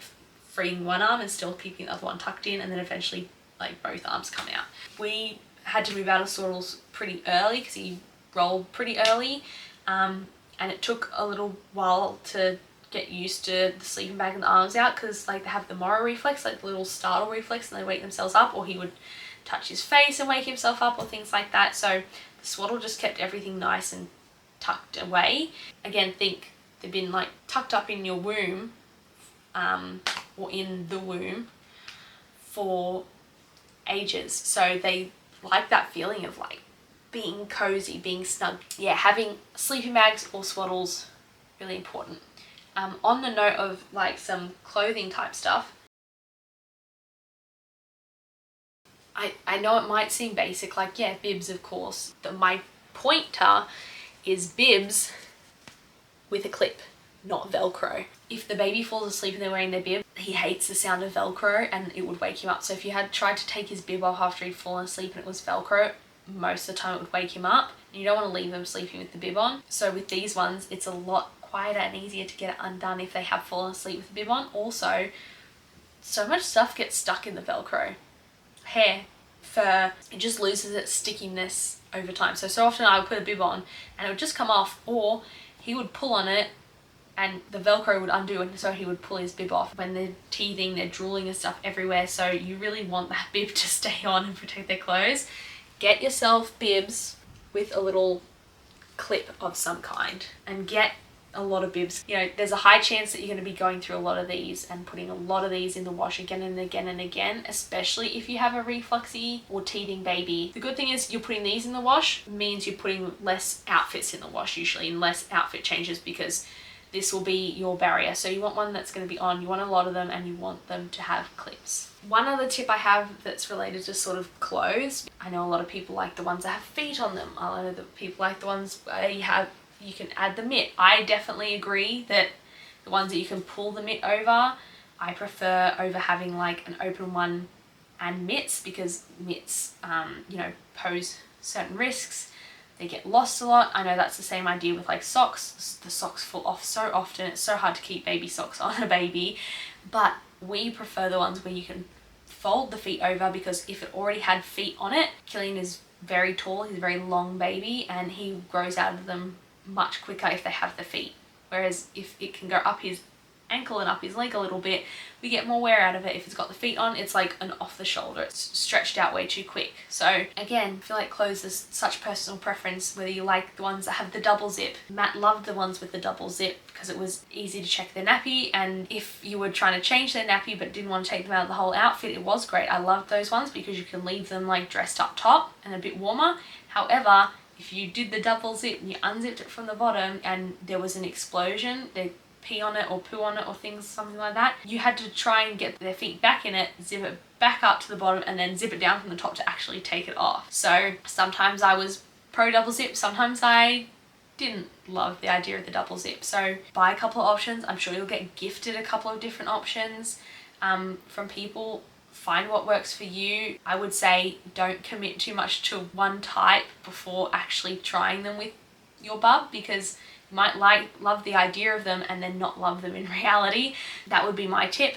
freeing one arm and still keeping the other one tucked in, and then eventually like both arms come out. We had to move out of swaddles pretty early because he rolled pretty early, and it took a little while to get used to the sleeping bag and the arms out, because like they have the Moro reflex, like the little startle reflex, and they wake themselves up, or he would touch his face and wake himself up, or things like that. So the swaddle just kept everything nice and tucked away. Again, think they've been like tucked up in your womb, or in the womb for ages, so they like that feeling of like being cozy, being snug. Yeah, having sleeping bags or swaddles, really important. On the note of like some clothing type stuff, I know it might seem basic, like yeah, bibs of course. My pointer is bibs with a clip, not Velcro. If the baby falls asleep and they're wearing their bib, he hates the sound of Velcro and it would wake him up. So if you had tried to take his bib off after he'd fallen asleep and it was Velcro, most of the time it would wake him up. And you don't want to leave them sleeping with the bib on. So with these ones, it's a lot quieter and easier to get it undone if they have fallen asleep with the bib on. Also, so much stuff gets stuck in the Velcro. Hair, fur, it just loses its stickiness over time. So often I would put a bib on and it would just come off, or he would pull on it and the Velcro would undo, and so he would pull his bib off. When they're teething, they're drooling and stuff everywhere, so you really want that bib to stay on and protect their clothes. Get yourself bibs with a little clip of some kind, and get a lot of bibs. You know, there's a high chance that you're going to be going through a lot of these and putting a lot of these in the wash again and again and again, especially if you have a refluxy or teething baby. The good thing is you're putting these in the wash means you're putting less outfits in the wash usually, and less outfit changes, because this will be your barrier. So you want one that's going to be on, you want a lot of them, and you want them to have clips. One other tip I have that's related to sort of clothes, I know a lot of people like the ones that have feet on them. I know that people like the ones where you can add the mitt. I definitely agree that the ones that you can pull the mitt over, I prefer over having like an open one and mitts, because mitts, you know, pose certain risks. They get lost a lot. I know that's the same idea with like socks. The socks fall off so often. It's so hard to keep baby socks on a baby. But we prefer the ones where you can fold the feet over, because if it already had feet on it, Killian is very tall, he's a very long baby, and he grows out of them much quicker if they have the feet Whereas if it can go up his ankle and up his leg a little bit, we get more wear out of it. If it's got the feet on, it's like an off the shoulder. It's stretched out way too quick. So again, I feel like clothes is such personal preference, whether you like the ones that have the double zip. Matt loved the ones with the double zip because it was easy to check their nappy, and if you were trying to change their nappy but didn't want to take them out of the whole outfit, it was great. I loved those ones because you can leave them like dressed up top and a bit warmer. However, if you did the double zip and you unzipped it from the bottom and there was an explosion, they pee on it or poo on it or things, something like that, you had to try and get their feet back in it, zip it back up to the bottom, and then zip it down from the top to actually take it off. So sometimes I was pro double zip, sometimes I didn't love the idea of the double zip. So buy a couple of options. I'm sure you'll get gifted a couple of different options from people. Find what works for you. I would say don't commit too much to one type before actually trying them with your bub, because you might love the idea of them and then not love them in reality. That would be my tip.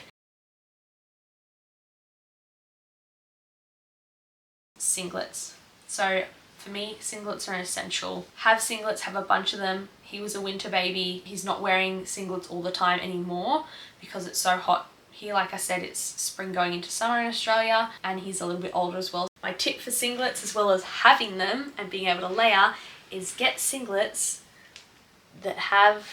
Singlets. So for me, singlets are an essential. Have singlets, have a bunch of them. He was a winter baby. He's not wearing singlets all the time anymore because it's so hot here. Like I said, it's spring going into summer in Australia, and he's a little bit older as well. My tip for singlets, as well as having them and being able to layer, is get singlets that have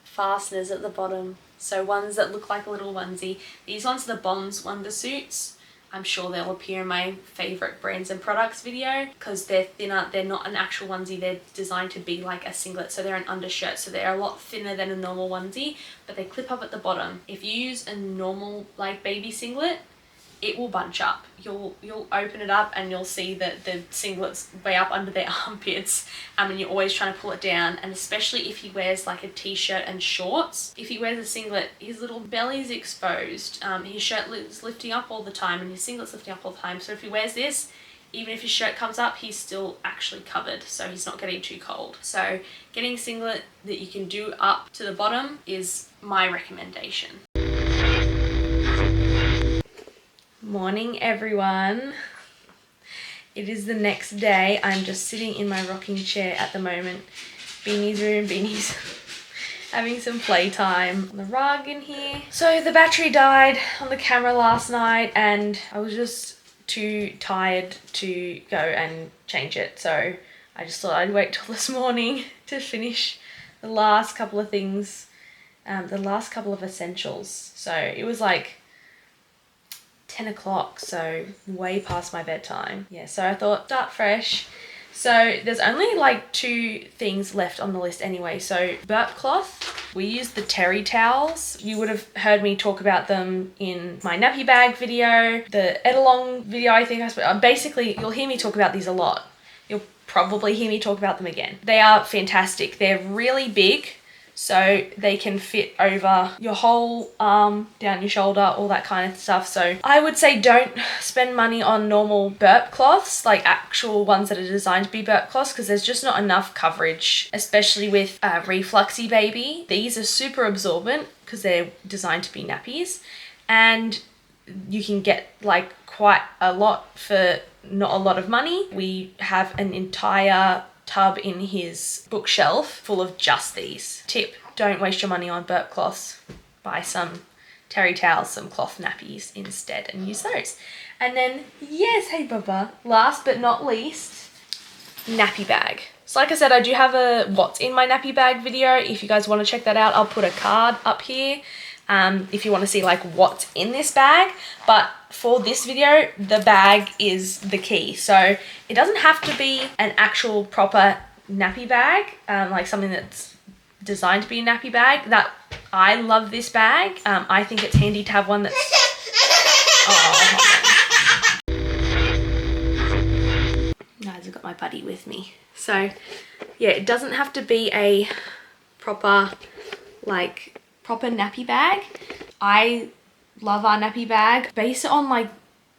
fasteners at the bottom. So ones that look like a little onesie. These ones are the Bonds Wonder Suits. I'm sure they'll appear in my favorite brands and products video because they're thinner. They're not an actual onesie. They're designed to be like a singlet. So they're an undershirt. So they're a lot thinner than a normal onesie, but they clip up at the bottom. If you use a normal like baby singlet, it will bunch up. You'll open it up and you'll see that the singlet's way up under their armpits, and you're always trying to pull it down. And especially if he wears like a t-shirt and shorts, if he wears a singlet, his little belly's exposed. His shirt is lifting up all the time and his singlet's lifting up all the time. So if he wears this, even if his shirt comes up, he's still actually covered, so he's not getting too cold. So getting a singlet that you can do up to the bottom is my recommendation. Morning everyone. It is the next day. I'm just sitting in my rocking chair at the moment. Beanie's room, Beanie's having some playtime on the rug in here. So the battery died on the camera last night and I was just too tired to go and change it. So I just thought I'd wait till this morning to finish the last couple of things, the last couple of essentials. So it was like 10 o'clock, so way past my bedtime. Yeah, so I thought start fresh. So there's only like 2 things left on the list anyway. So burp cloth, we use the terry towels. You would have heard me talk about them in my nappy bag video, the Edalong video I think I spoke. Basically, you'll hear me talk about these a lot. You'll probably hear me talk about them again. They are fantastic. They're really big, so they can fit over your whole arm, down your shoulder, all that kind of stuff. So I would say don't spend money on normal burp cloths, like actual ones that are designed to be burp cloths, because there's just not enough coverage, especially with a refluxy baby. These are super absorbent because they're designed to be nappies, and you can get like quite a lot for not a lot of money. We have an entire tub in his bookshelf full of just these. Tip, don't waste your money on burp cloths. Buy some terry towels, some cloth nappies instead and use those. And then, yes, hey Bubba, last but not least, nappy bag. So like I said, I do have a what's in my nappy bag video. If you guys want to check that out, I'll put a card up here if you want to see like what's in this bag. But for this video, the bag is the key. So it doesn't have to be an actual proper nappy bag, like something that's designed to be a nappy bag. That I love this bag. I think it's handy to have one that's guys, I've got my buddy with me. So yeah, it doesn't have to be a proper nappy bag. I love our nappy bag. Base it on like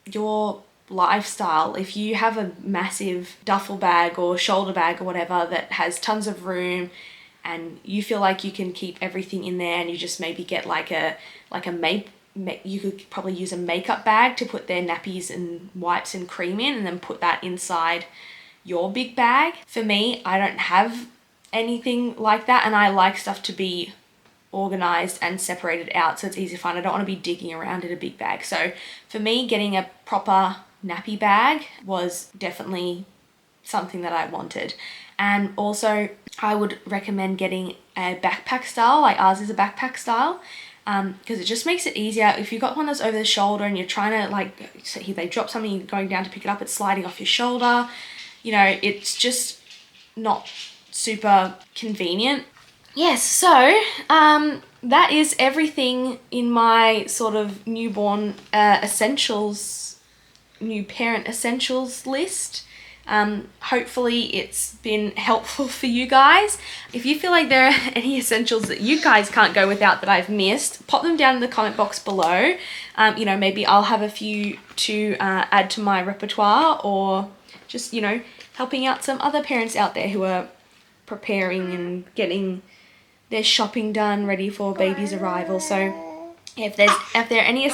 your lifestyle. If you have a massive duffel bag or shoulder bag or whatever that has tons of room and you feel like you can keep everything in there, and you just maybe get you could probably use a makeup bag to put their nappies and wipes and cream in, and then put that inside your big bag. For me, I don't have anything like that, and I like stuff to be organized and separated out so it's easy to find. I don't want to be digging around in a big bag. So for me, getting a proper nappy bag was definitely something that I wanted. And also I would recommend getting a backpack style, like ours is a backpack style, because it just makes it easier. If you've got one that's over the shoulder and you're trying to, like, say they drop something, you're going down to pick it up, it's sliding off your shoulder, you know, it's just not super convenient. Yes, so that is everything in my sort of newborn essentials, new parent essentials list. Hopefully it's been helpful for you guys. If you feel like there are any essentials that you guys can't go without that I've missed, pop them down in the comment box below. You know, maybe I'll have a few to add to my repertoire, or just, you know, helping out some other parents out there who are preparing and getting their shopping done, ready for baby's arrival. So if there are any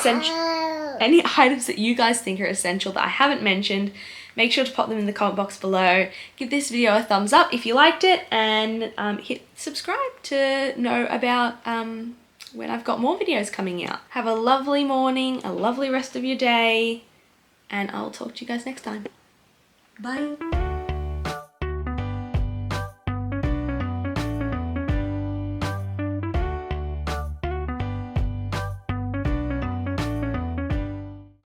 items that you guys think are essential that I haven't mentioned, make sure to pop them in the comment box below. Give this video a thumbs up if you liked it, and hit subscribe to know about when I've got more videos coming out. Have a lovely morning, a lovely rest of your day, and I'll talk to you guys next time. Bye.